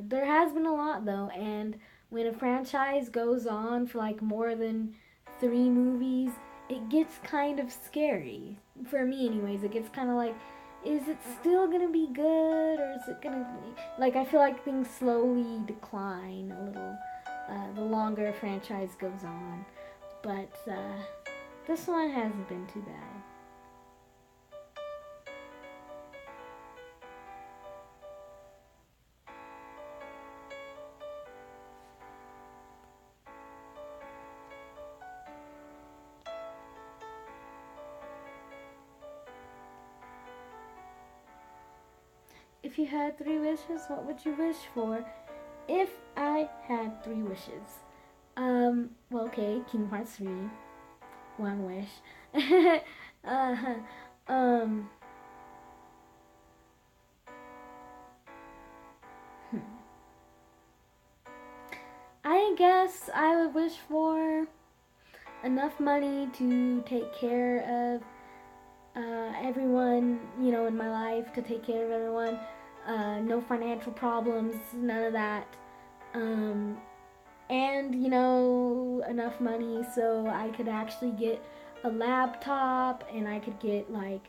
There has been a lot though, and when a franchise goes on for like more than 3 movies, it gets kind of scary. For me anyways, it gets kind of like, is it still gonna be good, or is it gonna be, like, I feel like things slowly decline a little the longer a franchise goes on. But this one hasn't been too bad. If you had 3 wishes, what would you wish for? If I had 3 wishes. Well, okay, Kingdom Hearts 3. 1 wish. I guess I would wish for enough money to take care of everyone, you know, in my life, to take care of everyone. No financial problems, none of that. And, you know, enough money so I could actually get a laptop, and I could get, like,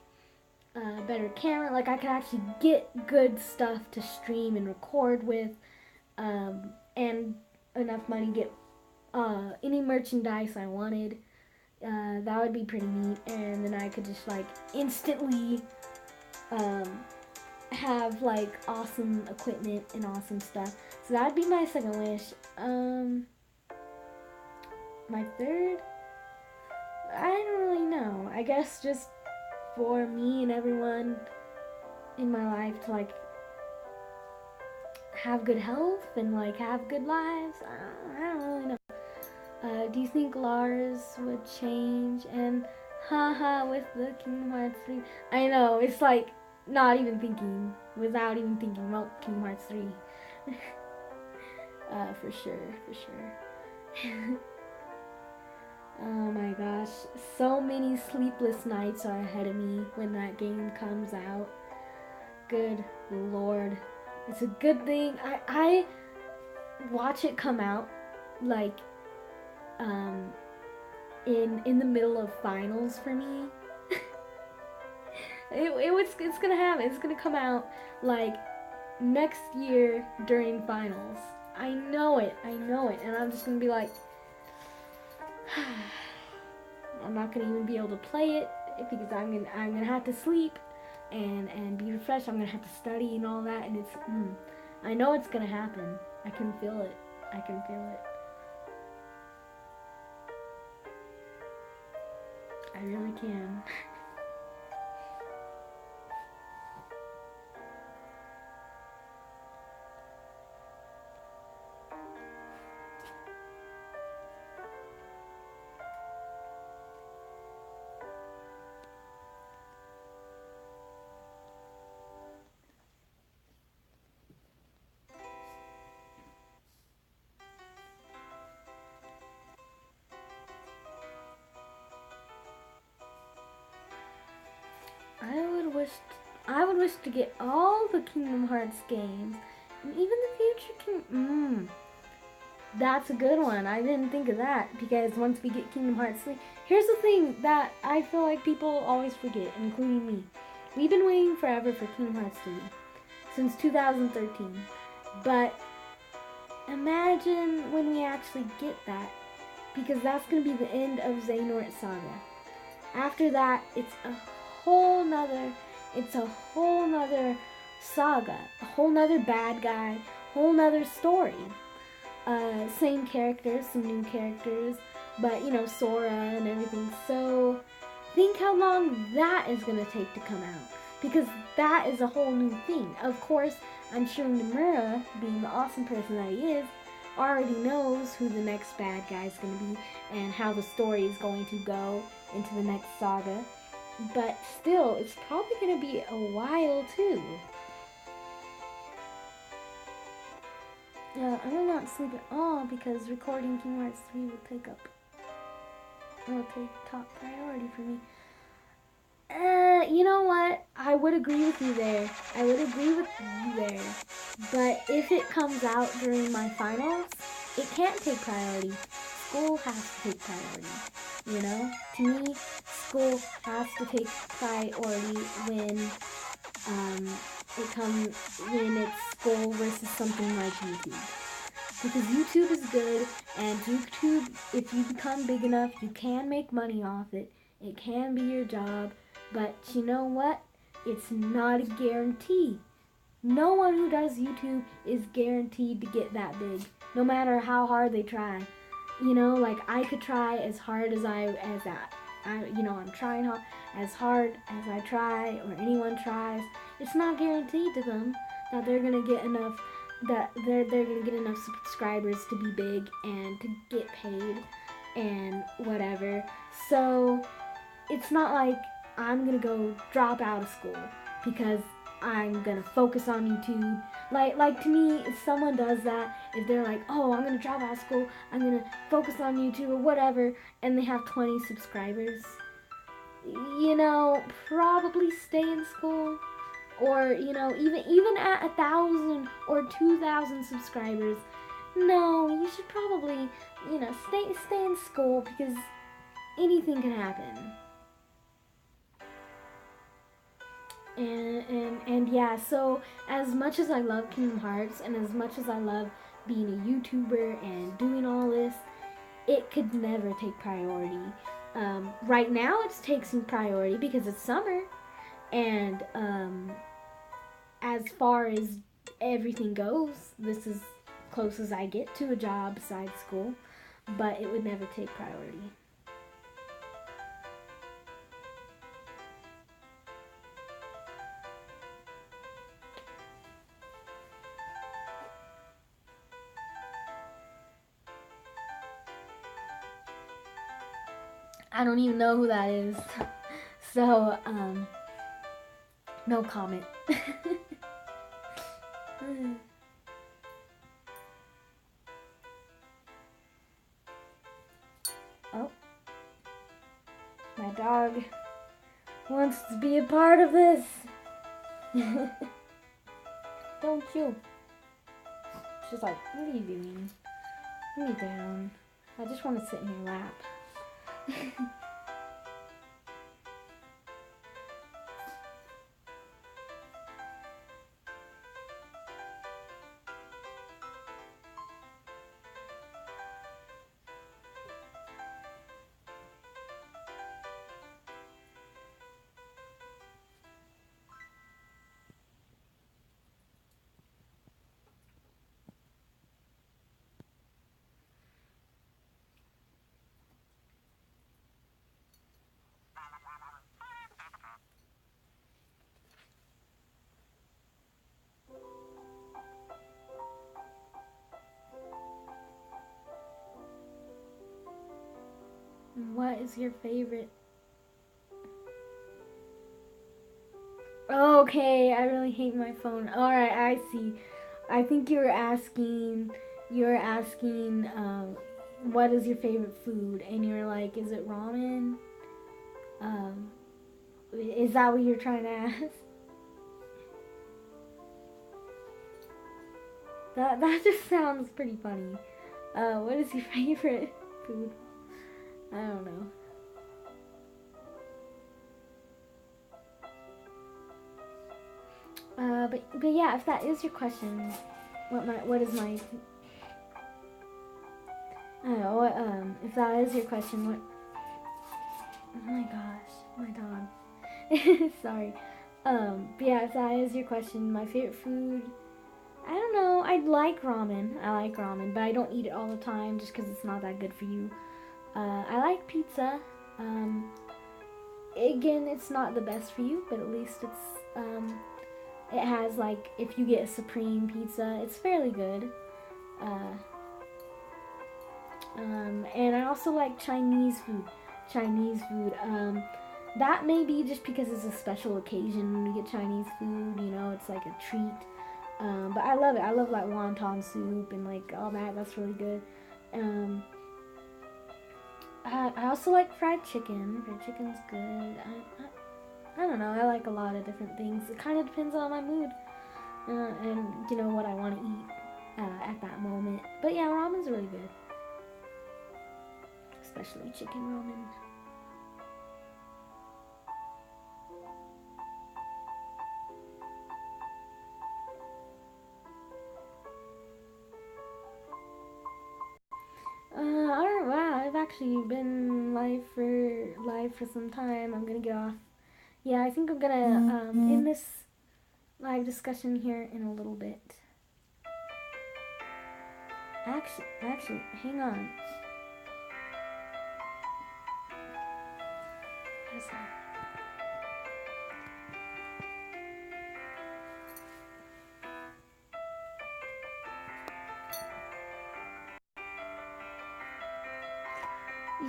a better camera. Like, I could actually get good stuff to stream and record with, and enough money to get any merchandise I wanted. That would be pretty neat, and then I could just, like, instantly have, like, awesome equipment and awesome stuff. So that would be my second wish. My third? I don't really know. I guess just for me and everyone in my life to, like, have good health and, like, have good lives. I don't really know. Do you think Lars would change? And haha, with the Kingdom Hearts 3. I know, it's like not even thinking, without even thinking about Kingdom Hearts 3. For sure, for sure. Oh my gosh, so many sleepless nights are ahead of me when that game comes out. Good lord. It's a good thing. I watch it come out like in the middle of finals for me. It's gonna happen. It's gonna come out like next year during finals. I know it, and I'm just gonna be like, I'm not gonna even be able to play it because I'm gonna have to sleep and be refreshed. I'm gonna have to study and all that, and it's I know it's gonna happen. I can feel it. I can feel it. I really can. I would wish to get all the Kingdom Hearts games, and even the future Kingdom. That's a good one. I didn't think of that because once we get Kingdom Hearts 3, here's the thing that I feel like people always forget, including me. We've been waiting forever for Kingdom Hearts 3 since 2013, but imagine when we actually get that, because that's going to be the end of Xehanort Saga. After that, it's a whole nother saga, a whole nother bad guy, whole nother story. Same characters, some new characters, but Sora and everything. So think how long that is going to take to come out, because that is a whole new thing. Of course, I'm sure Nomura, being the awesome person that he is, already knows who the next bad guy is going to be and how the story is going to go into the next saga. But still, it's probably going to be a while too. I will not sleep at all because recording Kingdom Hearts 3 will take top priority for me. You know what? I would agree with you there. But if it comes out during my finals, it can't take priority. School has to take priority. To me, school has to take priority when when it's school versus something like YouTube. Because YouTube is good, and YouTube, if you become big enough, you can make money off it. It can be your job, but you know what? It's not a guarantee. No one who does YouTube is guaranteed to get that big, no matter how hard they try. Like I could try as hard as I'm trying as hard as I try, or anyone tries. It's not guaranteed to them that they're gonna get enough subscribers to be big and to get paid and whatever. So it's not like I'm gonna go drop out of school because I'm gonna focus on YouTube. Like to me, if someone does that, if they're like, oh, I'm gonna drop out of school, I'm gonna focus on YouTube or whatever, and they have 20 subscribers, probably stay in school. Or, even at 1,000 or 2,000 subscribers, no, you should probably, stay in school because anything can happen. And yeah, so as much as I love Kingdom Hearts and as much as I love being a YouTuber and doing all this, it could never take priority. Right now it takes some priority because it's summer, and as far as everything goes, this is close as I get to a job besides school, but it would never take priority. I don't even know who that is. So, no comment. Oh, my dog wants to be a part of this. Don't you? She's like, what are you doing? Put me down. I just want to sit in your lap. What is your favorite? Okay, I really hate my phone. Alright, I see. I think you're asking, what is your favorite food? And you're like, is it ramen? Is that what you're trying to ask? That just sounds pretty funny. What is your favorite food? I don't know. But yeah, if that is your question, what is my I don't know, if that is your question, what oh my gosh, my dog. Sorry. But yeah, if that is your question, my favorite food, I don't know, I like ramen, but I don't eat it all the time just because it's not that good for you. I like pizza. Again, it's not the best for you, but at least it has, like, if you get a supreme pizza, it's fairly good. And I also like Chinese food. That may be just because it's a special occasion when you get Chinese food, you know, it's like a treat. But I love it. I love like wonton soup and like all that. That's really good. I also like fried chicken. Fried chicken's good. I don't know. I like a lot of different things. It kind of depends on my mood and you know what I want to eat at that moment. But yeah, ramen's really good, especially chicken ramen. Alright, wow, I've actually been live for some time. I'm gonna get off. Yeah, I think I'm gonna end this live discussion here in a little bit. Actually, hang on.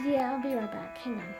Yeah, I'll be right back. Hang on.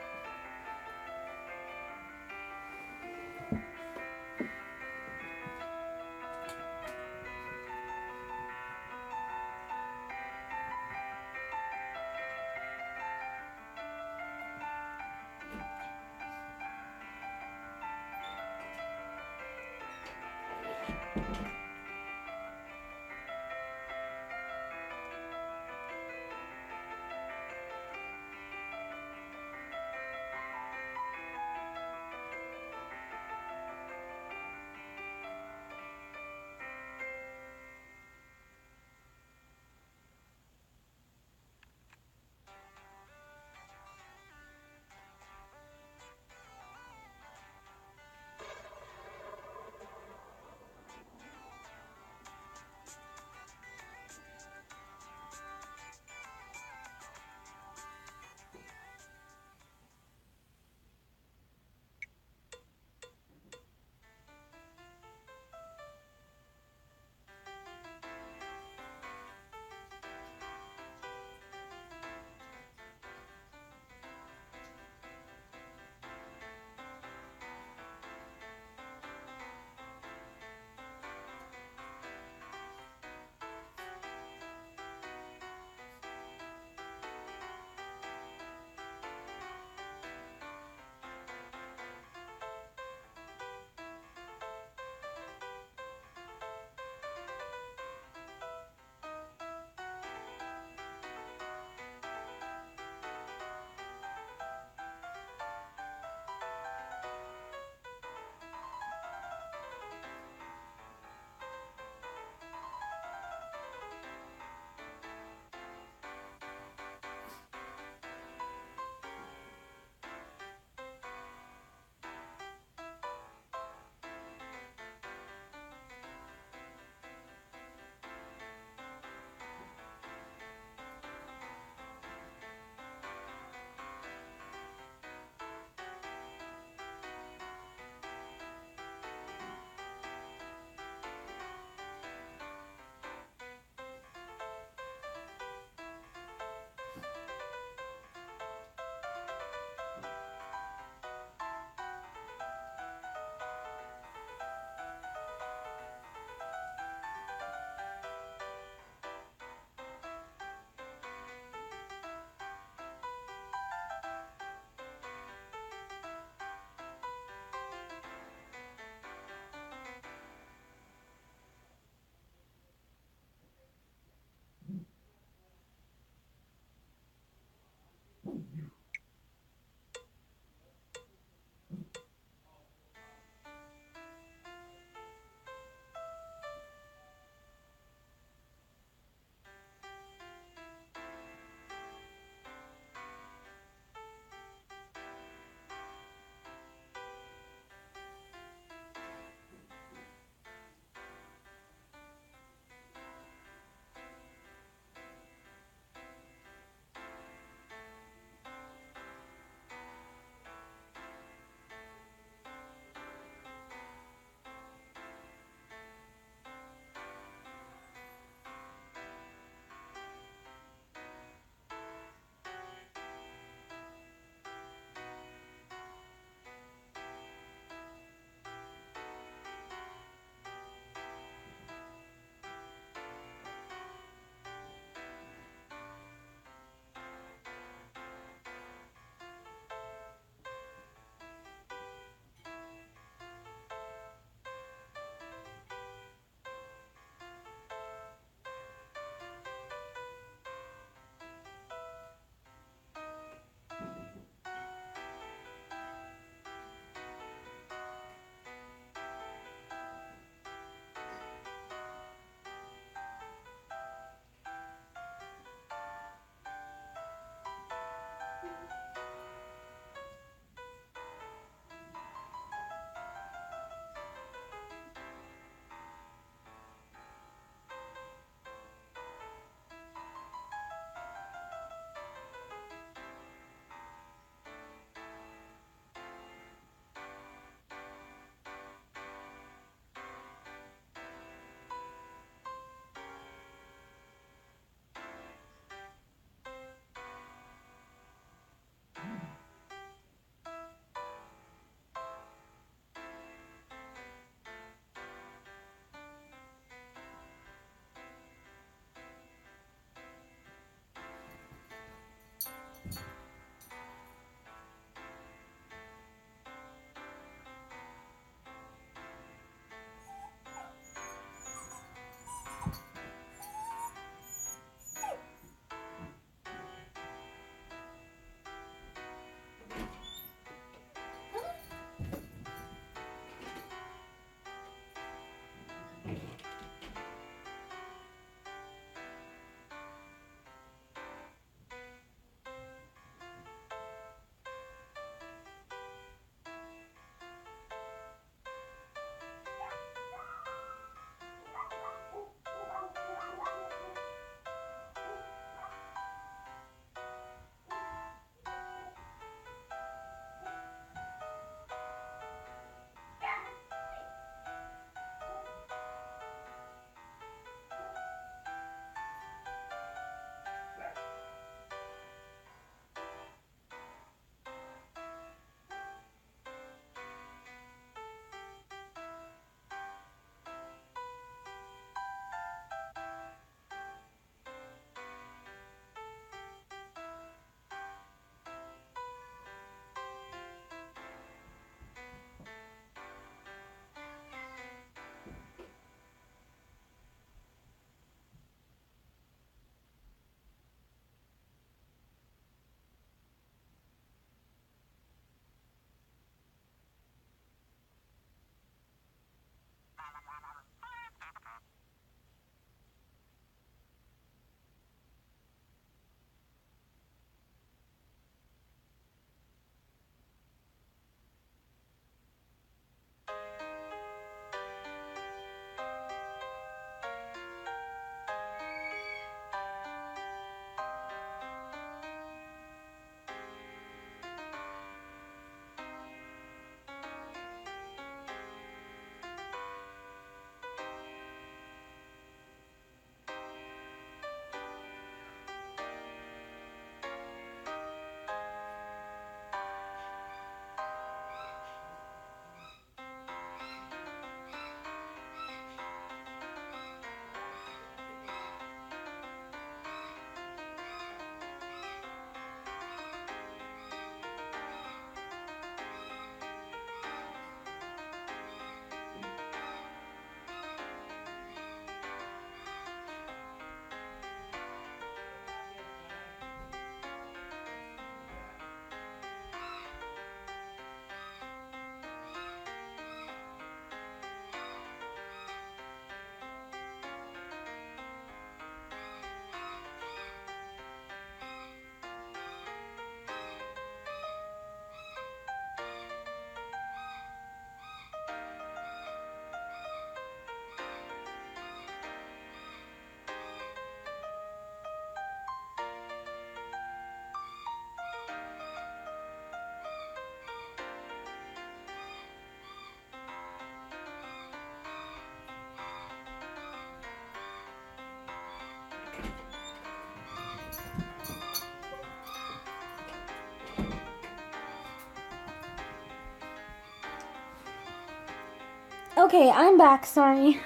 Okay, I'm back. Sorry.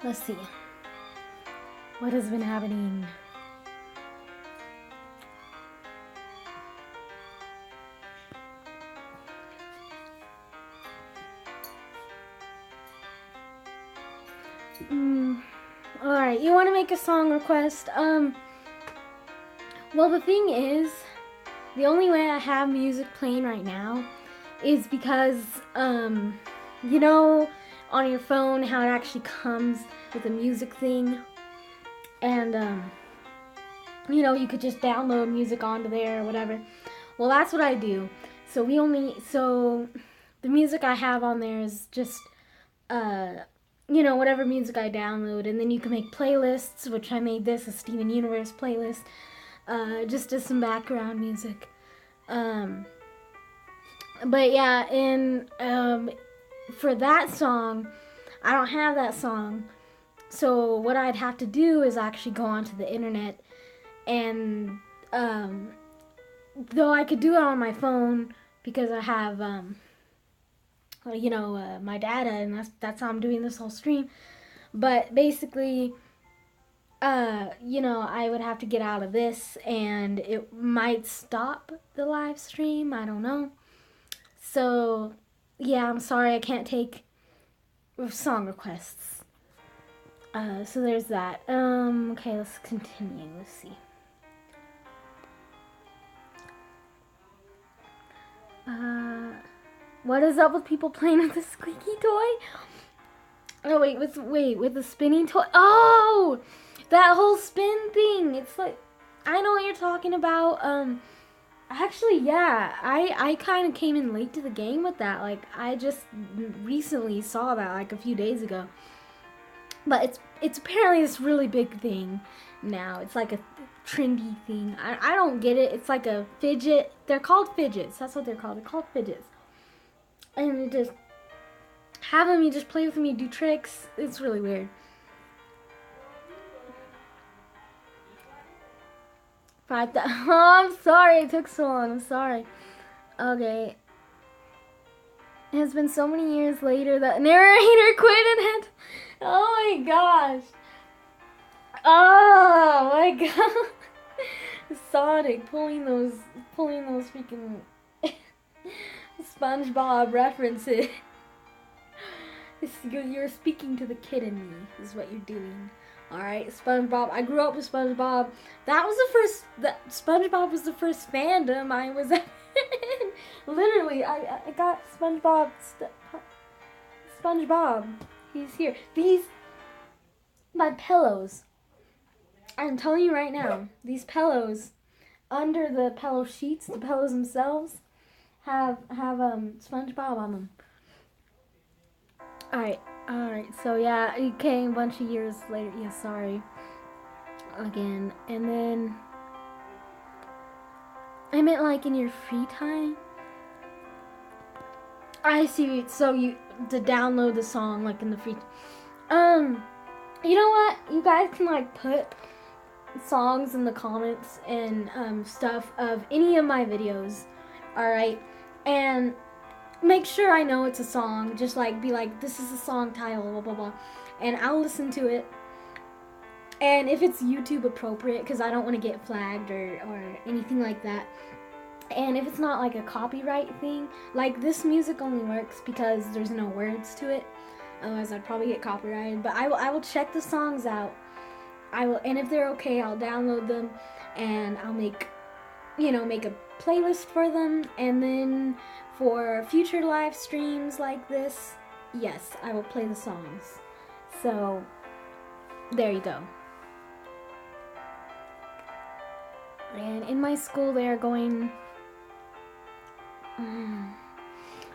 Let's see. What has been happening? Alright, you want to make a song request? Well, the thing is, the only way I have music playing right now is because, you know, on your phone, how it actually comes with a music thing. And, you know, you could just download music onto there or whatever. Well, that's what I do. So the music I have on there is just, you know, whatever music I download. And then you can make playlists, which I made this, a Steven Universe playlist, just as some background music. But yeah, and for that song, I don't have that song. So what I'd have to do is actually go onto the internet, and though I could do it on my phone because I have you know, my data, and that's how I'm doing this whole stream. But basically, you know, I would have to get out of this, and it might stop the live stream. I don't know. So, yeah, I'm sorry I can't take song requests. So there's that. Okay, let's continue. Let's see. What is up with people playing with the squeaky toy? Oh wait, with the spinning toy. Oh, that whole spin thing. It's like, I know what you're talking about. Actually, yeah, I kind of came in late to the game with that. Like, I just recently saw that like a few days ago. But it's apparently this really big thing now. It's like a trendy thing. I don't get it. It's like a fidget. They're called fidgets. That's what they're called. They're called fidgets. And you just have them. You just play with them. You do tricks. It's really weird. Oh, I'm sorry. It took so long. I'm sorry. Okay. It has been so many years later that narrator quit and had. Oh my gosh. Oh my god. Sonic pulling those freaking SpongeBob references. You're speaking to the kid in me, is what you're doing. Alright, SpongeBob. I grew up with SpongeBob. SpongeBob was the first fandom I was in. Literally, I got SpongeBob. He's here. My pillows. I'm telling you right now, these pillows, under the pillow sheets, the pillows themselves, have SpongeBob on them. Alright, so yeah, it came a bunch of years later. Yeah, sorry. Again. And then, I meant like in your free time. I see, so to download the song like in the free, you know what? You guys can like put songs in the comments and stuff of any of my videos, alright? And make sure I know it's a song. Just like be like, this is a song title, blah blah blah, and I'll listen to it. And if it's YouTube appropriate, because I don't want to get flagged or anything like that. And if it's not like a copyright thing, like this music only works because there's no words to it. Otherwise I'd probably get copyrighted. But I will check the songs out. And if they're okay, I'll download them and I'll make a playlist for them. And then for future live streams like this, yes, I will play the songs. So there you go. And in my school they are going,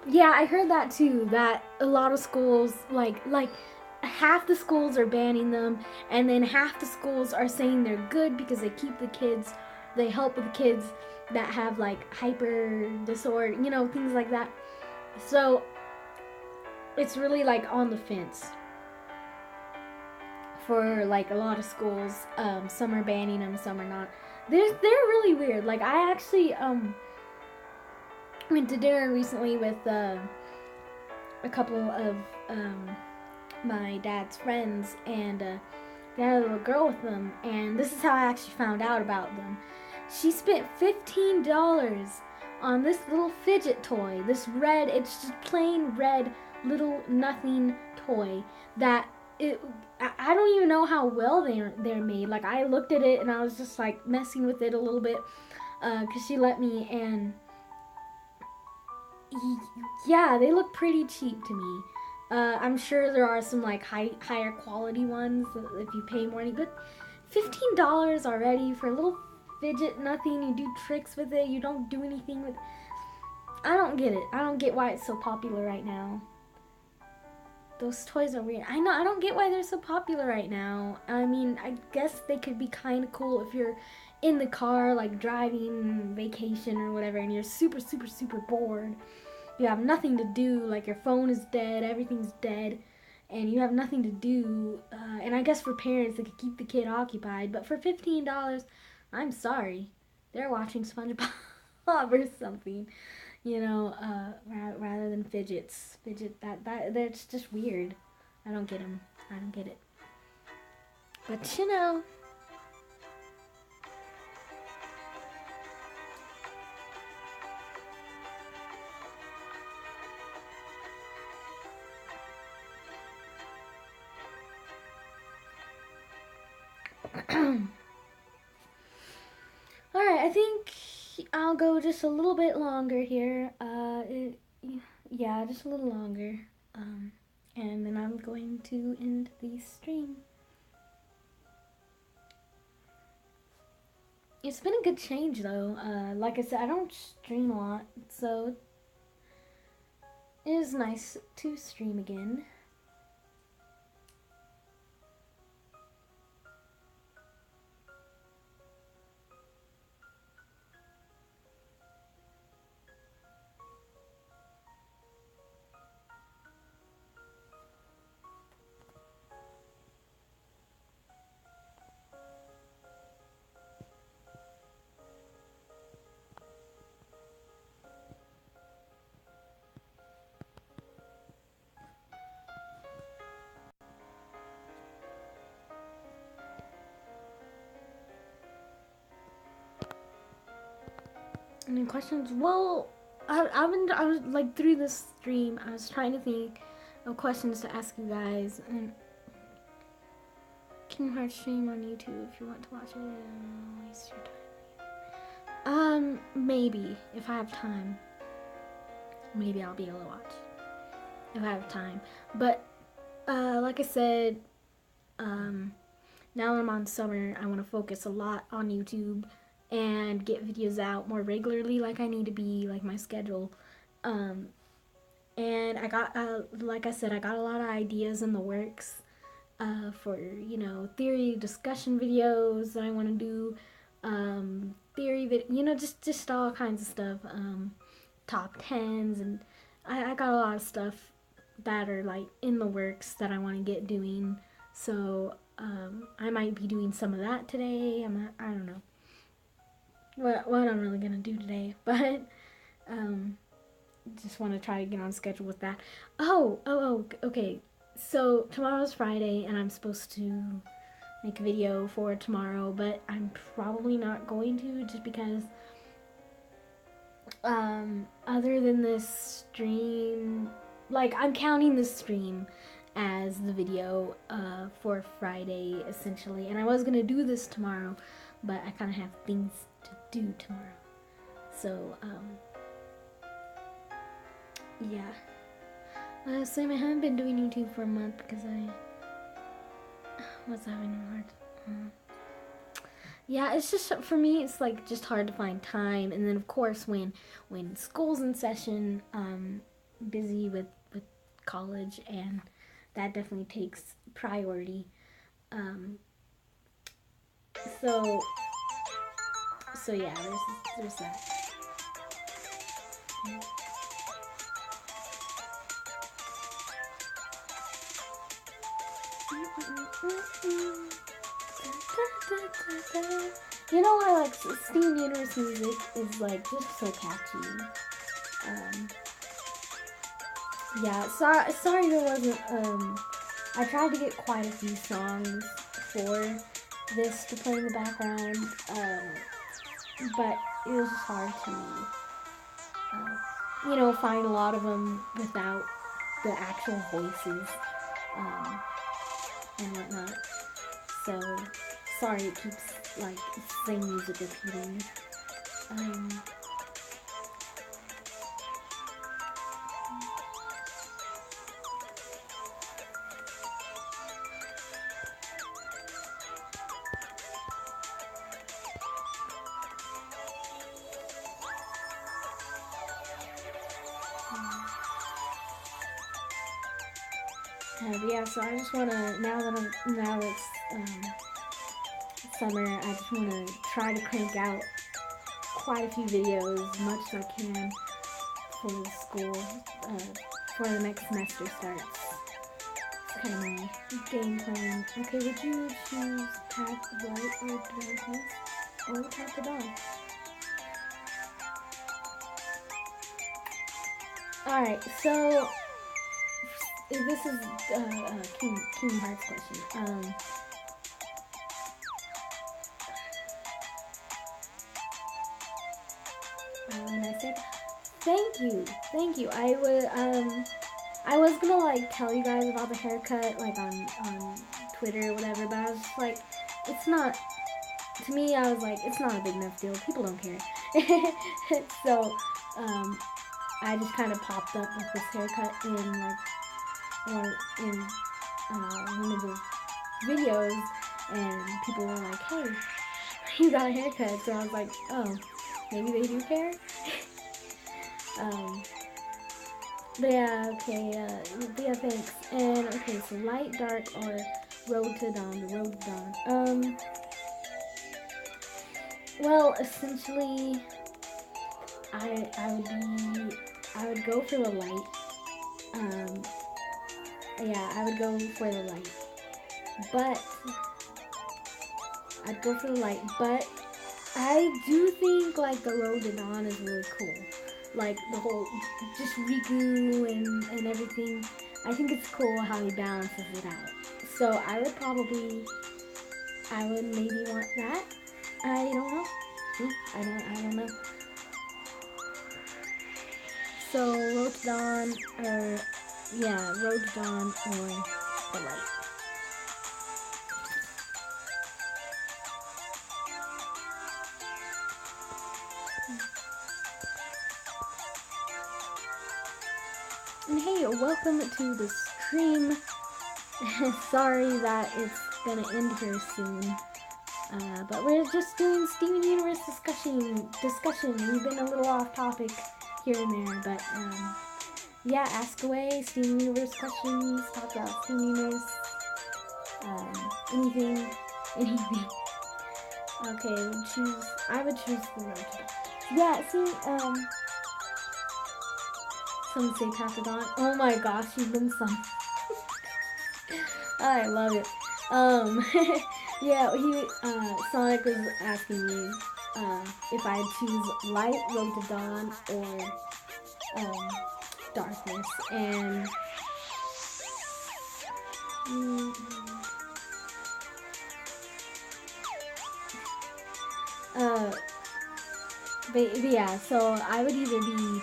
yeah, I heard that too, that a lot of schools, like half the schools are banning them, and then half the schools are saying they're good because they keep the kids, they help with the kids that have like hyper disorder, things like that. So it's really like on the fence for like a lot of schools. Some are banning them, some are not. They're really weird. Like I actually went to dinner recently with a couple of my dad's friends, and they had a little girl with them, and this is how I actually found out about them. She spent $15 on this little fidget toy, it's just plain red little nothing toy that I don't even know how well they're made. Like I looked at it and I was just like messing with it a little bit because she let me, and yeah, they look pretty cheap to me. I'm sure there are some like higher quality ones if you pay more money, but $15 already for a little fidget nothing. You do tricks with it, you don't do anything with it. I don't get it. I don't get why it's so popular right now. Those toys are weird. I know, I don't get why they're so popular right now. I mean, I guess they could be kind of cool if you're in the car, like driving vacation or whatever, and you're super, super, super bored. You have nothing to do, like your phone is dead, everything's dead, and you have nothing to do. And I guess for parents, they could keep the kid occupied. But for $15, I'm sorry, they're watching SpongeBob or something, rather than fidgets. That's just weird. I don't get them. I don't get it. But Alright, I think I'll go just a little bit longer here. yeah, just a little longer. And then I'm going to end the stream. It's been a good change though. Like I said, I don't stream a lot, so it is nice to stream again. Any questions? Well, I was like through this stream, I was trying to think of questions to ask you guys. And Kingdom Hearts stream on YouTube if you want to watch it. Waste your time. Maybe if I have time. Maybe I'll be able to watch if I have time. But like I said, now that I'm on summer, I want to focus a lot on YouTube and get videos out more regularly, like I need to be, like my schedule. And I got, like I said, I got a lot of ideas in the works for, you know, theory discussion videos that I want to do, theory that, you know, just all kinds of stuff, top 10s, and I got a lot of stuff that are like in the works that I want to get doing. So I might be doing some of that today. I don't know what I'm really gonna do today, but just want to try to get on schedule with that. Okay. So tomorrow's Friday, and I'm supposed to make a video for tomorrow, but I'm probably not going to, just because other than this stream, like I'm counting this stream as the video for Friday essentially, and I was gonna do this tomorrow, but I kind of have things to do tomorrow. So yeah. So I haven't been doing YouTube for a month because I was having a hard yeah, it's just, for me, it's like just hard to find time. And then of course when school's in session, busy with college, and that definitely takes priority. So yeah, there's that. You know what, like Steven Universe music is like just so catchy. Yeah, sorry there wasn't, I tried to get quite a few songs for this to play in the background, but it was just hard to, you know, find a lot of them without the actual voices, and whatnot. So, sorry it keeps, like, same music repeating. Yeah, so I just wanna, now that it's summer, I just wanna try to crank out quite a few videos, as much as I can, for the school, before the next semester starts. It's kind of my game plan. Okay, would you choose tap right or dog, or tap the dog? Alright, so this is Kingdom Hearts question. And I said, thank you. I was gonna like tell you guys about the haircut, like on Twitter or whatever, but I was just like, it's not, to me, I was like, it's not a big enough deal. People don't care. So, I just kind of popped up with this haircut in one of the videos, and people were like, "Hey, you got a haircut." So I was like, "Oh, maybe they do care." But yeah, okay, thanks. And okay, so light, dark, or road to dawn, the road to dawn. Well, essentially, I would go for the light. Yeah, I would go for the light. But I'd go for the light, but I do think like the road to dawn is really cool. Like the whole just Riku and everything. I think it's cool how he balances it out. So I would maybe want that. I don't know. I don't know. So road to dawn, or yeah, road to dawn or the light. And hey, welcome to the stream. Sorry that it's gonna end here soon. But we're just doing Steven Universe discussion. We've been a little off topic here and there, but yeah, ask away. Steven Universe questions. Talk about Steven Universe. Anything. Okay, I would choose the road to dawn. Yeah, see, some say Pathodon. Oh my gosh, you've been some. I love it. Yeah, Sonic was asking me if I'd choose light, road to dawn, or darkness, and but yeah, so I would either be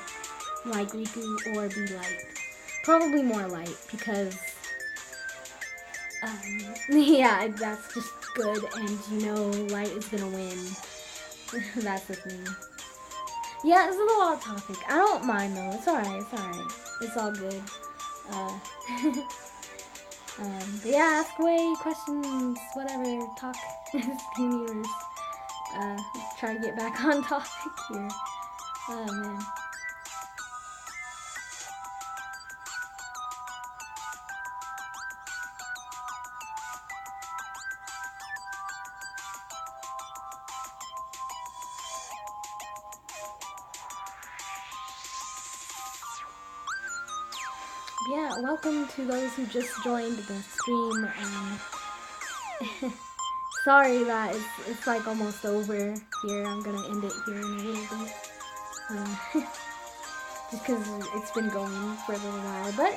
like Riku or be light. Probably more light because yeah, that's just good, and you know light is gonna win. That's the thing. Yeah, it's a little off topic. I don't mind though. It's alright. It's all good. But yeah, ask away, questions, whatever. Talk. Universe. Try to get back on topic here. Oh man. Yeah, welcome to those who just joined the stream. Sorry that it's like almost over here. I'm gonna end it here in a little bit. Just because it's been going for a little while, but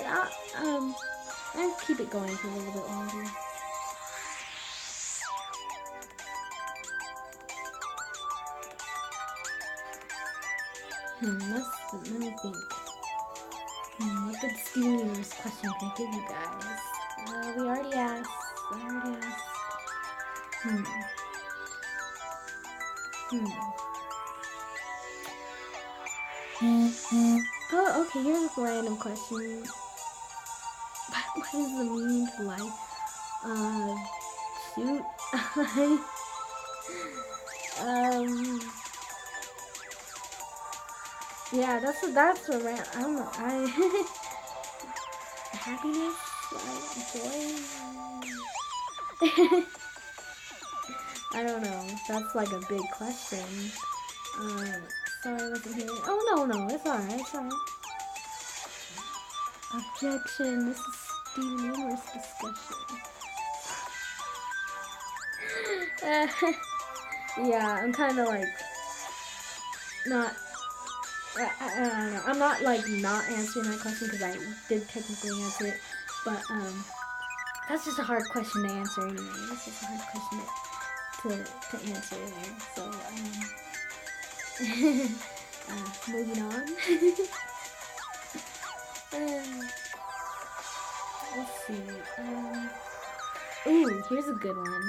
I'll keep it going for a little bit longer. Let me think. What good Steven Universe question can I give you guys? We already asked. Oh, okay, here's a random question. What is the meaning to life? Shoot. Yeah, that's a rant. I don't know. Happiness, joy. I don't know. That's like a big question. Sorry, I wasn't hearing. Oh no, it's alright. Objection. This is Steven Universe discussion. Yeah, I'm kind of like not. I don't know. I'm not like not answering that question because I did technically answer it, but that's just a hard question to answer anyway. It's just a hard question to answer there. So moving on. Let's see. Ooh, here's a good one.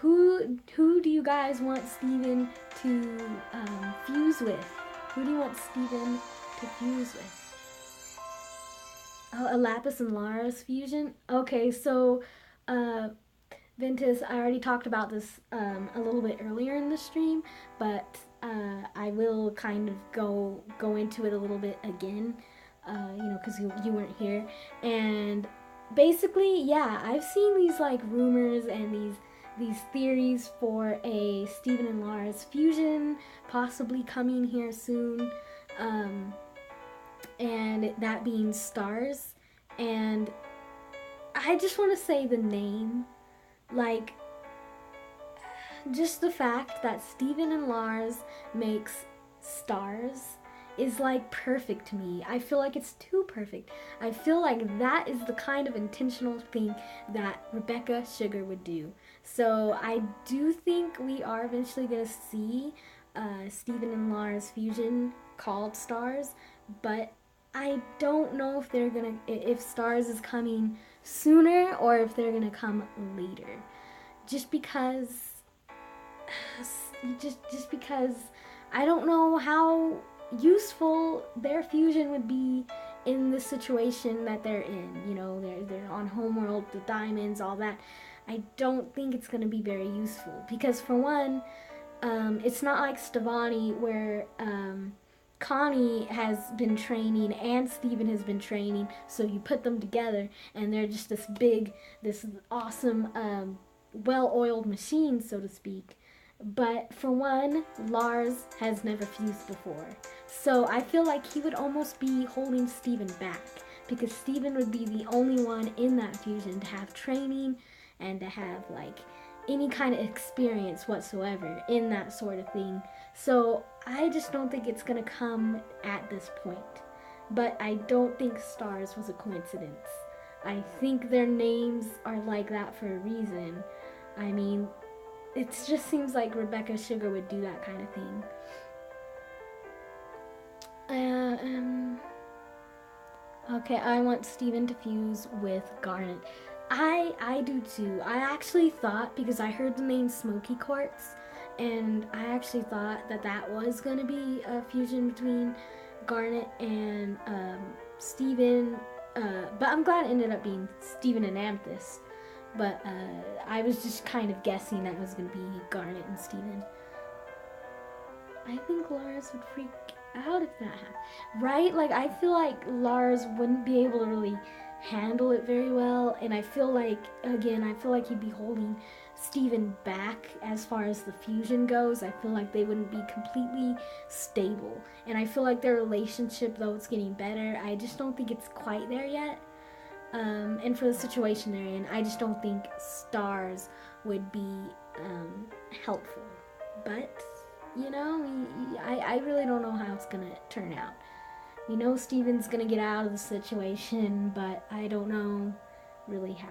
Who do you guys want Steven to fuse with? Who do you want Stephen to fuse with? Oh, a Lapis and Lars fusion? Okay, so, Ventus, I already talked about this a little bit earlier in the stream, but I will kind of go into it a little bit again, because you weren't here. And basically, yeah, I've seen these like rumors and these theories for a Stephen and Lars fusion possibly coming here soon, and that being Stars. And I just want to say the name. Like, just the fact that Stephen and Lars makes Stars is like perfect to me. I feel like it's too perfect. I feel like that is the kind of intentional thing that Rebecca Sugar would do. So I do think we are eventually going to see Stephen and Lars fusion called Stars, but I don't know if Stars is coming sooner or if they're gonna come later, just because I don't know how useful their fusion would be in the situation that they're in. They're on Homeworld, the diamonds, all that. I don't think it's gonna be very useful because, for one, it's not like Stevani where Connie has been training and Steven has been training, so you put them together and they're just this awesome, well-oiled machine, so to speak. But for one, Lars has never fused before, so I feel like he would almost be holding Steven back, because Steven would be the only one in that fusion to have training and to have like any kind of experience whatsoever in that sort of thing. So I just don't think it's gonna come at this point. But I don't think Stars was a coincidence. I think their names are like that for a reason. I mean, it just seems like Rebecca Sugar would do that kind of thing. Okay, I want Steven to fuse with Garnet. I do too. I actually thought, because I heard the name Smoky Quartz, and I actually thought that was going to be a fusion between Garnet and Steven, but I'm glad it ended up being Steven and Amethyst. But I was just kind of guessing that it was going to be Garnet and Steven. I think Lars would freak out if that happened. Right? Like, I feel like Lars wouldn't be able to really handle it very well, and I feel like he'd be holding Steven back as far as the fusion goes. I feel like they wouldn't be completely stable, and I feel like their relationship, though it's getting better, I just don't think it's quite there yet. And for the situation they're in, I just don't think Stars would be helpful. But I really don't know how it's gonna turn out. We know Steven's gonna get out of the situation, but I don't know really how.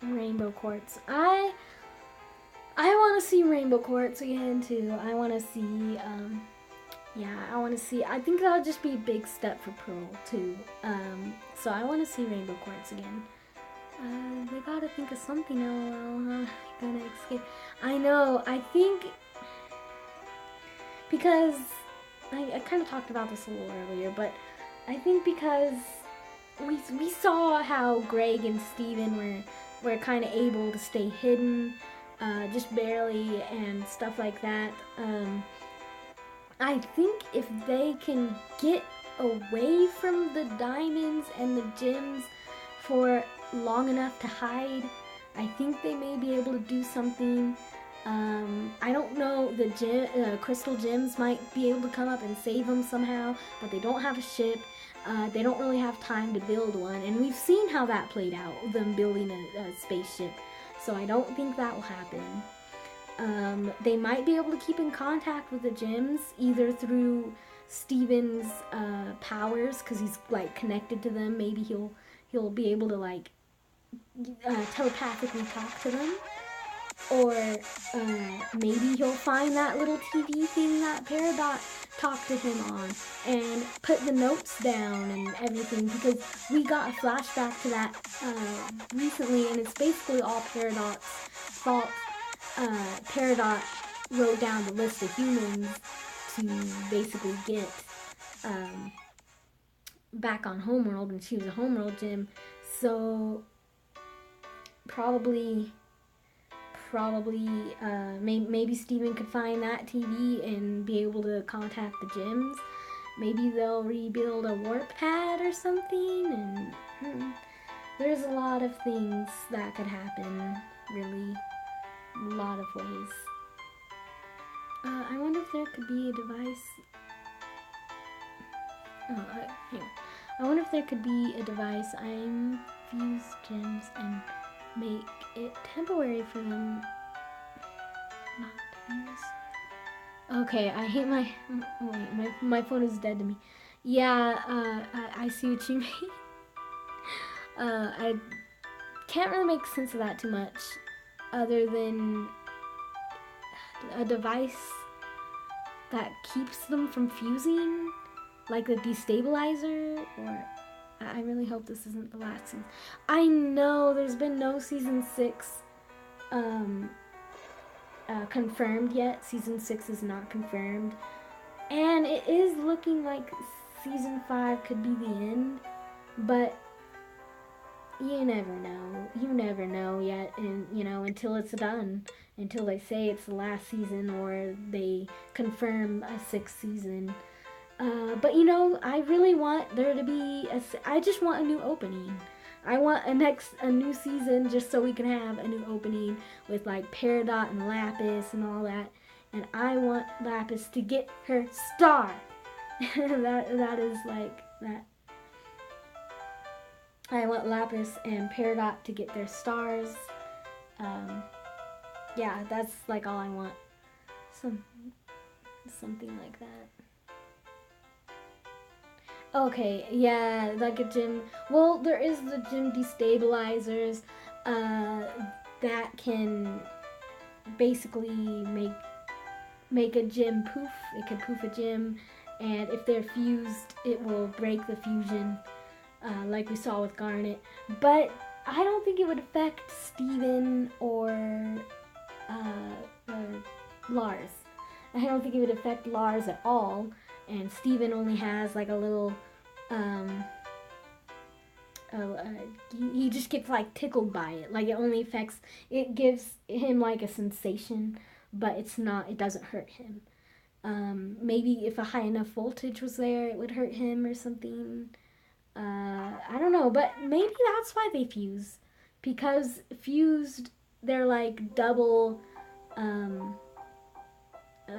Rainbow Quartz. I want to see Rainbow Quartz again too. I want to see I think that'll just be a big step for Pearl too. So I want to see Rainbow Quartz again. They gotta think of something. Gonna escape. I know. I think because I kind of talked about this a little earlier, but I think because we saw how Greg and Steven were kind of able to stay hidden, just barely, and stuff like that. I think if they can get away from the diamonds and the gems for long enough to hide, I think they may be able to do something. I don't know, the crystal gems might be able to come up and save them somehow, but they don't have a ship. They don't really have time to build one, and we've seen how that played out, them building a spaceship, so I don't think that will happen. They might be able to keep in contact with the gems, either through Steven's powers, because he's like connected to them. Maybe he'll be able to like telepathically talk to them. Or maybe he'll find that little TV thing that Peridot talked to him on and put the notes down and everything, because we got a flashback to that recently, and it's basically all Peridot's fault. Peridot wrote down the list of humans to basically get back on Homeworld, and she was a Homeworld gym, so probably maybe Stephen could find that TV and be able to contact the gyms. Maybe they'll rebuild a warp pad or something, and there's a lot of things that could happen, really, a lot of ways. I wonder if there could be a device. I wonder if there could be a device I fuse gems and make it temporary for them not to use. Okay, I hate my phone is dead to me. Yeah, I see what you mean. I can't really make sense of that too much, other than a device that keeps them from fusing, like a destabilizer, or I really hope this isn't the last season. I know there's been no season 6 confirmed yet. Season 6 is not confirmed, and it is looking like season 5 could be the end, but you never know. You never know yet, and until it's done, until they say it's the last season or they confirm a 6th season. But I really want there to be I just want a new opening. I want a new season, just so we can have a new opening with like Peridot and Lapis and all that. And I want Lapis to get her star. that is like that. I want Lapis and Peridot to get their stars. Yeah, that's like all I want. Something like that. Okay, yeah, like a gym. Well, there is the gym destabilizers that can basically make a gym poof. It can poof a gym, and if they're fused, it will break the fusion, like we saw with Garnet. But I don't think it would affect Stephen or Lars. I don't think it would affect Lars at all. And Stephen only has like a little, he just gets like tickled by it. Like it gives him like a sensation, but it doesn't hurt him. Maybe if a high enough voltage was there, it would hurt him or something. I don't know, but maybe that's why they fuse. Because fused, they're like double,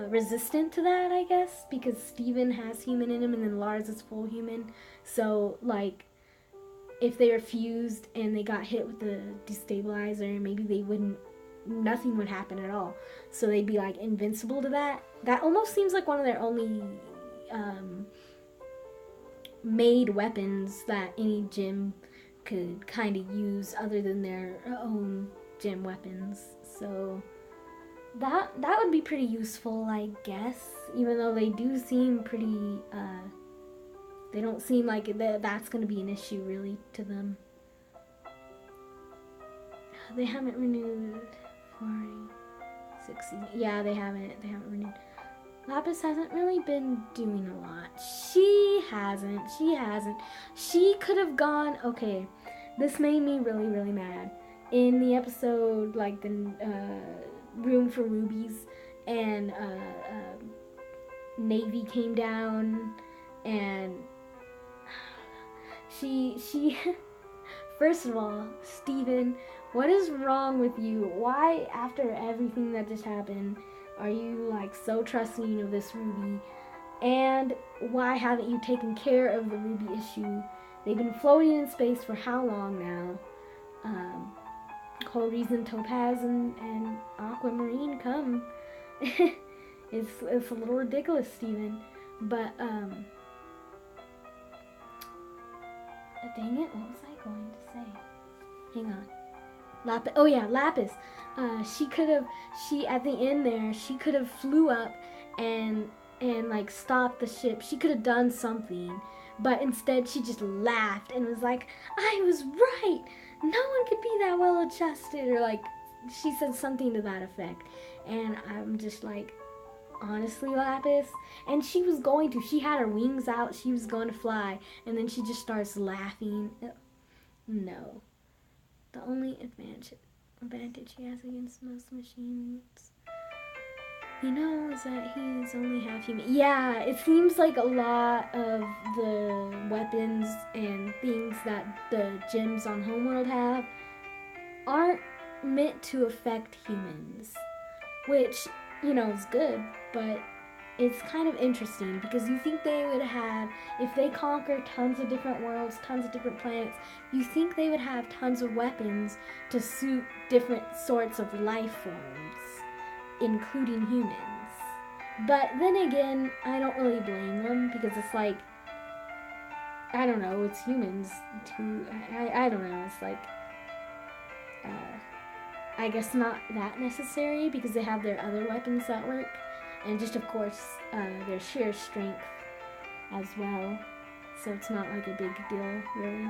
resistant to that, I guess, because Stephen has human in him and then Lars is full human. So like if they were fused and they got hit with the destabilizer, maybe nothing would happen at all. So they'd be like invincible to that. That almost seems like one of their only made weapons that any gym could kind of use, other than their own gym weapons. So that would be pretty useful, I guess, even though they do seem pretty, they don't seem like that's going to be an issue, really, to them. They haven't renewed for 6 seasons. Yeah, they haven't renewed. Lapis hasn't really been doing a lot. She hasn't. She could have gone, okay, this made me really, really mad. In the episode, like, the, Room for Rubies, and Navy came down, and she first of all, Stephen, what is wrong with you? Why, after everything that just happened, are you like so trusting of this Ruby? And why haven't you taken care of the Ruby issue? They've been floating in space for how long now? Whole reason Topaz and Aquamarine come. it's a little ridiculous, Stephen. But dang it, what was I going to say? Hang on. Lapis. Oh yeah, Lapis. She at the end there, she could have flew up and like stopped the ship. She could have done something, but instead she just laughed and was like, "I was right. No one could be that well adjusted," or like she said something to that effect. And I'm just like, honestly, Lapis. And she was going to. She had her wings out. She was going to fly, and then she just starts laughing. No. The only advantage he has against most machines, is that he's only half human. Yeah, it seems like a lot of the weapons and things that the gems on Homeworld have aren't meant to affect humans, which, is good, but it's kind of interesting because you think they would have, if they conquer tons of different worlds, tons of different planets, you think they would have tons of weapons to suit different sorts of life forms, including humans. But then again, I don't really blame them because it's like, I don't know, it's humans too. I don't know, it's like, I guess not that necessary because they have their other weapons that work. And just, of course, their sheer strength as well. So it's not like a big deal, really.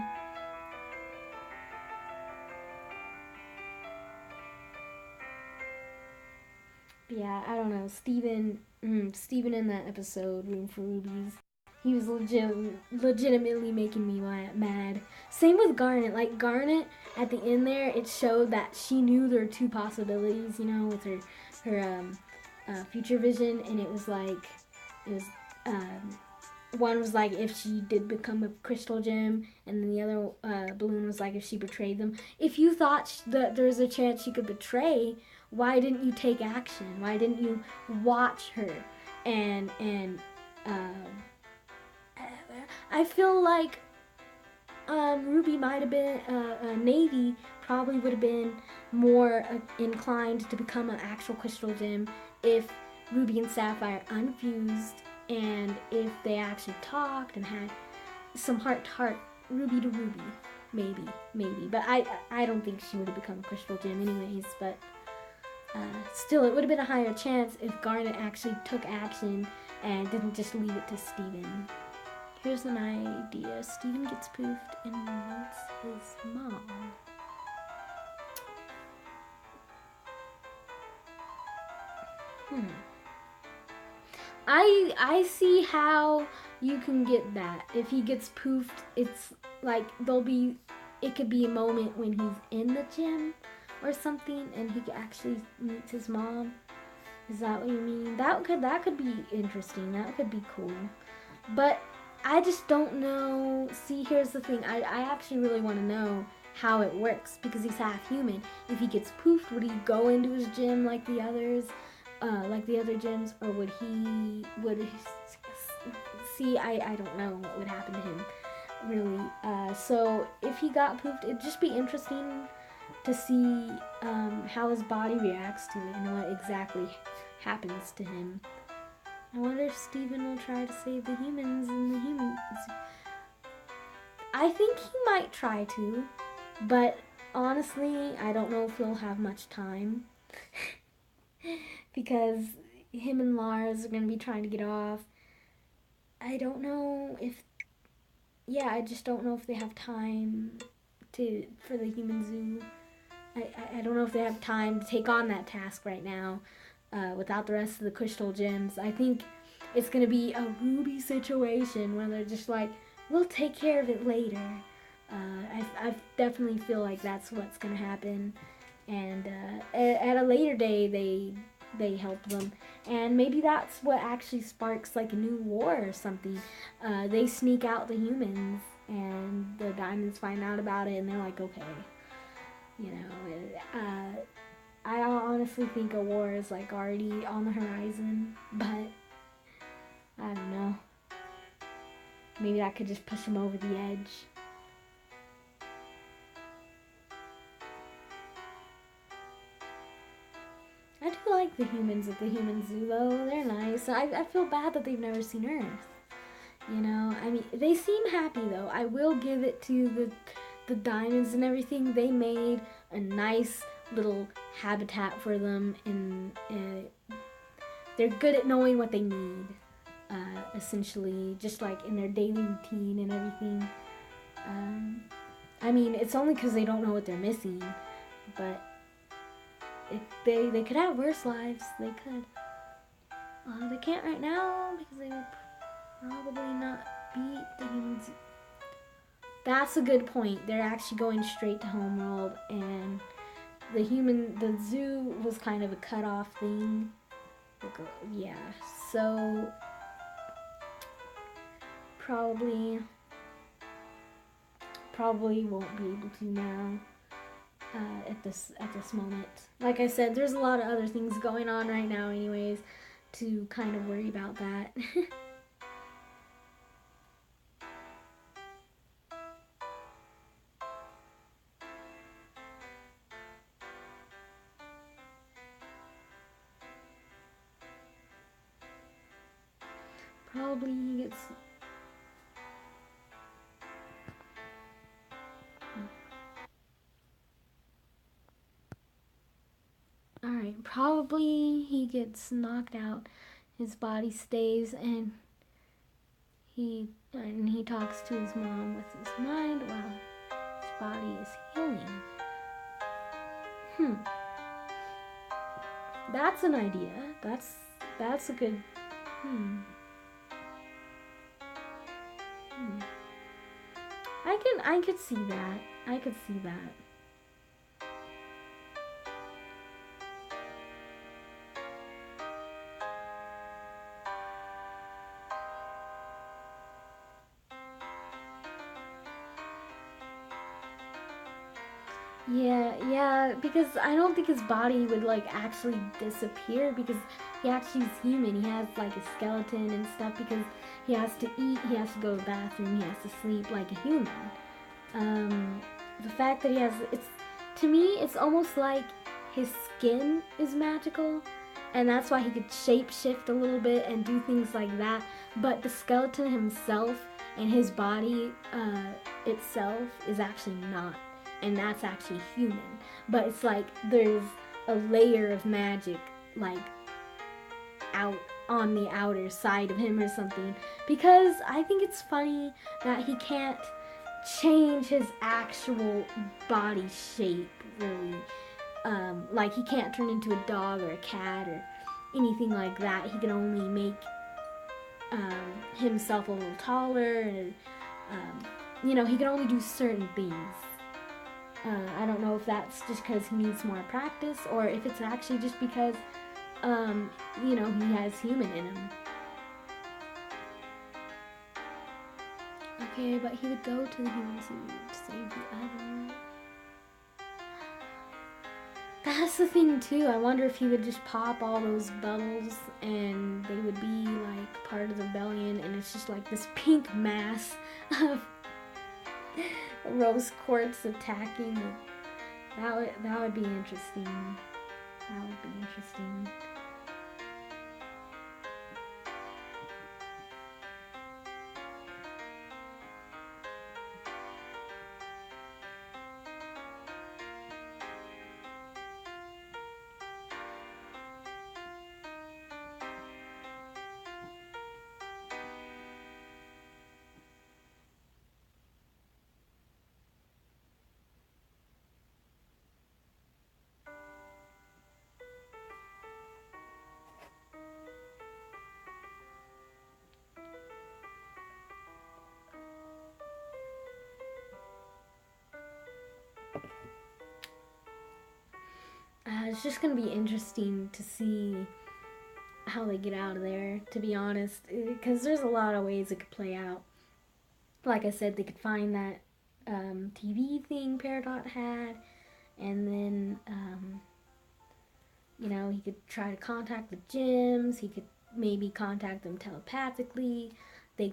But yeah, I don't know. Stephen in that episode, Room for Rubies, he was legitimately making me mad. Same with Garnet. Like, Garnet, at the end there, it showed that she knew there were two possibilities, with her future vision, and it was one was like if she did become a crystal gem, and then the other balloon was like if she betrayed them. If you thought that there was a chance she could betray, why didn't you take action? Why didn't you watch her? And I feel like Ruby might have been Navy probably would have been more inclined to become an actual crystal gem if Ruby and Sapphire unfused, and if they actually talked and had some heart to heart, Ruby to Ruby, maybe. But I don't think she would have become a crystal gem anyways. But still, it would have been a higher chance if Garnet actually took action and didn't just leave it to Stephen. Here's an idea. Stephen gets poofed and meets his mom. I see how you can get that. If he gets poofed, it's like it could be a moment when he's in the gym or something and he actually meets his mom. Is that what you mean? That could be interesting. That could be cool. But I just don't know. See, here's the thing. I actually really want to know how it works because he's half human. If he gets poofed, would he go into his gym like the others? Like the other gyms, or would he see, I don't know what would happen to him really. So if he got poofed, it'd just be interesting to see how his body reacts to it and what exactly happens to him. I wonder if Stephen will try to save the humans and the humans. I think he might try to, but honestly, I don't know if he'll have much time. Because him and Lars are going to be trying to get off. I don't know if... Yeah, I just don't know if they have time for the human zoo. I don't know if they have time to take on that task right now without the rest of the crystal gems. I think it's going to be a Ruby situation where they're just like, we'll take care of it later. I definitely feel like that's what's going to happen. And at a later day, they help them, and maybe that's what actually sparks like a new war or something. They sneak out the humans, and the diamonds find out about it, and they're like, okay, I honestly think a war is like already on the horizon, but I don't know. Maybe that could just push them over the edge. I do like the humans at the human zoo, though. They're nice. I feel bad that they've never seen Earth. I mean, they seem happy, though. I will give it to the diamonds and everything, they made a nice little habitat for them, and they're good at knowing what they need, essentially, just like in their daily routine and everything. I mean, it's only because they don't know what they're missing, but they could have worse lives. They could. They can't right now because they would probably not beat the humans. That's a good point. They're actually going straight to Homeworld, and the zoo was kind of a cut-off thing. Yeah, so probably won't be able to now at this moment. Like I said, there's a lot of other things going on right now anyways to kind of worry about that. Probably he gets... Alright, probably he gets knocked out. His body stays, and he talks to his mom with his mind while his body is healing. That's an idea. That's a good... I could see that. I could see that. Yeah, because I don't think his body would like actually disappear, because he actually is human. He has like a skeleton and stuff, because he has to eat, he has to go to the bathroom, he has to sleep like a human. The fact that he has, to me, it's almost like his skin is magical, and that's why he could shape shift a little bit and do things like that. But the skeleton himself and his body itself is actually not. And that's actually human. But it's like there's a layer of magic like out on the outer side of him or something. Because I think it's funny that he can't change his actual body shape, really. Like he can't turn into a dog or a cat or anything like that. He can only make himself a little taller, and he can only do certain things. I don't know if that's just because he needs more practice, or if it's actually just because, he has human in him. Okay, but he would go to the human zoo to save the other. That's the thing too. I wonder if he would just pop all those bubbles and they would be like part of the rebellion, and it's just like this pink mass of rose quartz attacking. That would be interesting. That would be interesting. It's just going to be interesting to see how they get out of there, to be honest, because there's a lot of ways it could play out. Like I said, they could find that TV thing Peridot had, and then, he could try to contact the gyms. He could maybe contact them telepathically.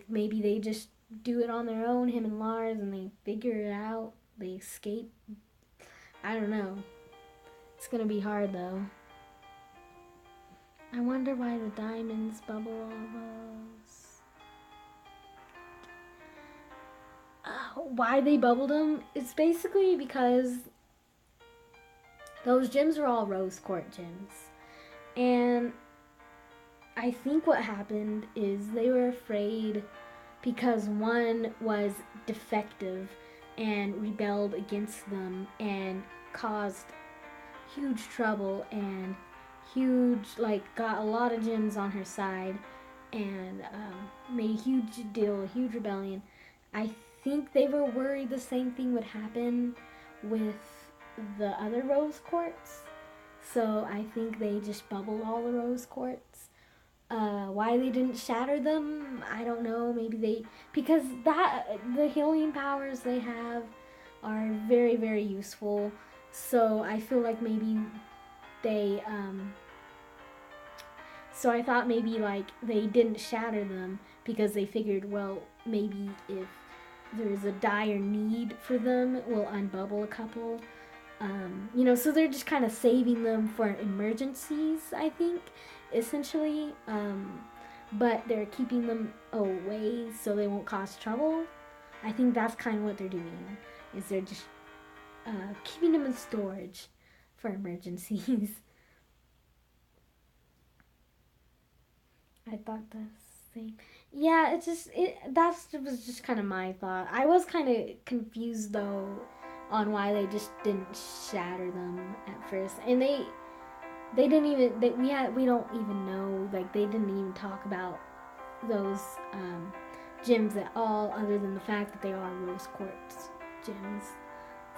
Maybe they just do it on their own, him and Lars, and they figure it out. They escape. I don't know. It's gonna be hard though. I wonder why the diamonds bubble all those. why they bubbled them, it's basically because those gyms are all rose court gyms. And I think what happened is they were afraid because one was defective and rebelled against them and caused huge trouble and got a lot of gyms on her side and made a huge deal, a huge rebellion. I think they were worried the same thing would happen with the other rose quartz. So I think they just bubbled all the rose quartz. Why they didn't shatter them, I don't know. Maybe because the healing powers they have are very, very useful. So I feel like maybe they, so I thought maybe like they didn't shatter them because they figured, well, maybe if there's a dire need for them, we'll unbubble a couple. So they're just kind of saving them for emergencies, I think, essentially. But they're keeping them away so they won't cause trouble. I think that's kind of what they're doing, is they're just keeping them in storage for emergencies. I thought the same. Yeah, that was just kind of my thought. I was kind of confused though on why they just didn't shatter them at first, and they didn't even we don't even know, like they didn't even talk about those gyms at all, other than the fact that they are rose quartz gyms.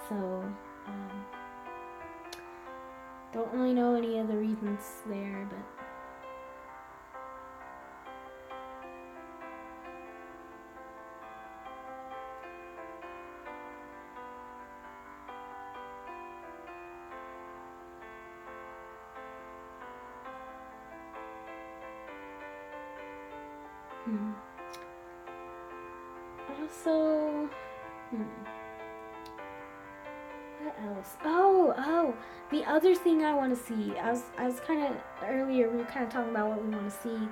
So don't really know any other reasons there, but. Also, what else? Oh, the other thing I want to see. I was kind of earlier. We were kind of talking about what we want to see.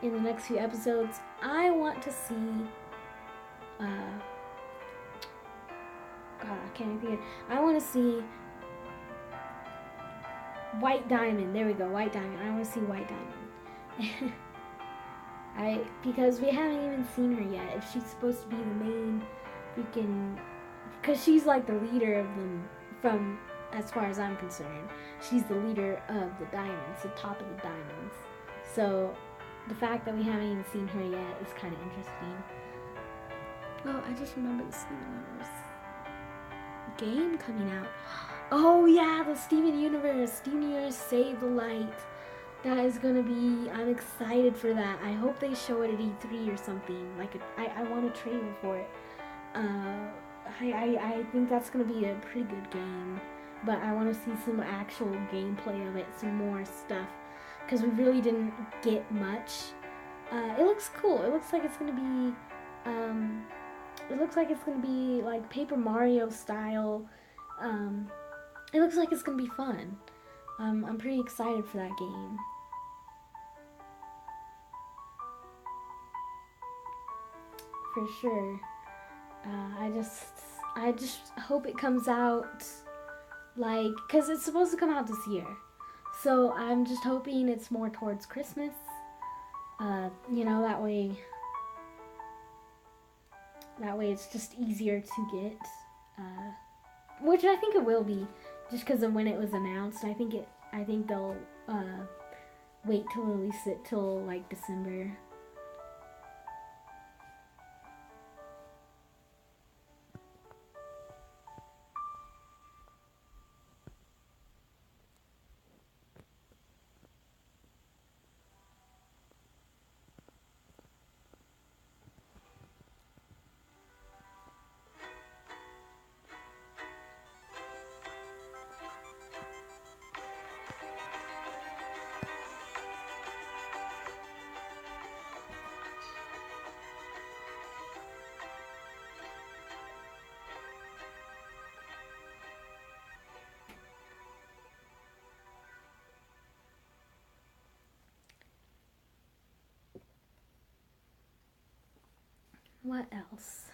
In the next few episodes, I want to see. God, I can't think. I want to see White Diamond. There we go, White Diamond. I want to see White Diamond. Because we haven't even seen her yet. If she's supposed to be the main freaking, because she's like the leader of them from, as far as I'm concerned, she's the leader of the diamonds, the top of the diamonds. So the fact that we haven't even seen her yet is kind of interesting. Oh, I just remembered the Steven Universe game coming out. Oh yeah, the Steven Universe Save the Light. That is gonna be, I'm excited for that. I hope they show it at E3 or something. I want a trailer for it. I think that's gonna be a pretty good game. But I want to see some actual gameplay of it, some more stuff. Because we really didn't get much. It looks cool. It looks like it's gonna be, like Paper Mario style. It looks like it's gonna be fun. I'm pretty excited for that game. For sure. I just hope it comes out, like, because it's supposed to come out this year. So I'm just hoping it's more towards Christmas. That way it's just easier to get. Which I think it will be, just because of when it was announced. I think they'll wait to release it till like December. what else?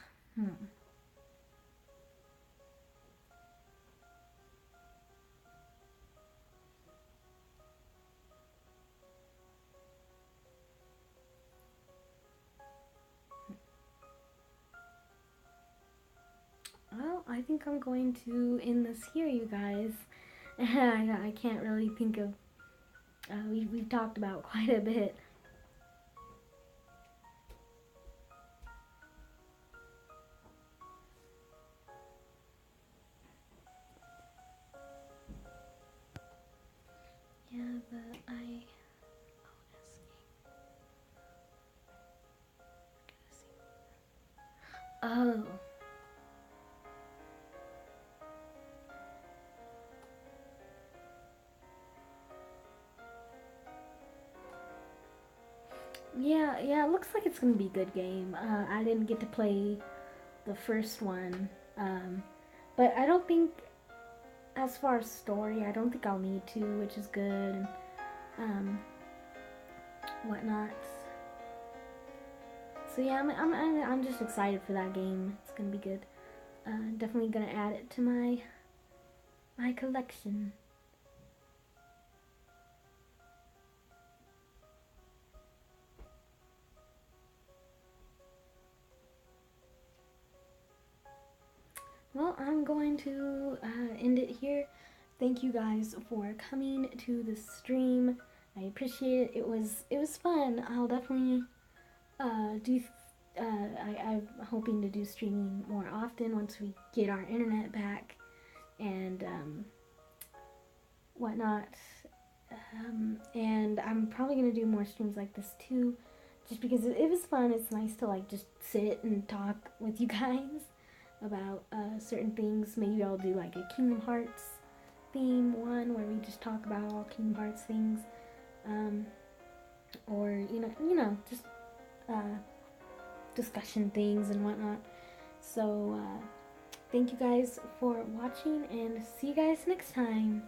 Well, I think I'm going to end this here, you guys. I can't really think of. We've talked about quite a bit. Yeah, but Oh. Yeah, it looks like it's gonna be a good game. I didn't get to play the first one, but I don't think, as far as story, I don't think I'll need to, which is good, and whatnot. So yeah, I'm just excited for that game. It's gonna be good. Definitely gonna add it to my collection. Well, I'm going to end it here. Thank you guys for coming to the stream. I appreciate it. It was fun. I'll definitely do. I'm hoping to do streaming more often once we get our internet back and whatnot. And I'm probably gonna do more streams like this too, just because it was fun. It's nice to like just sit and talk with you guys about certain things. Maybe I'll do like a Kingdom Hearts theme one where we just talk about all Kingdom Hearts things, or just discussion things and whatnot. So thank you guys for watching, and see you guys next time.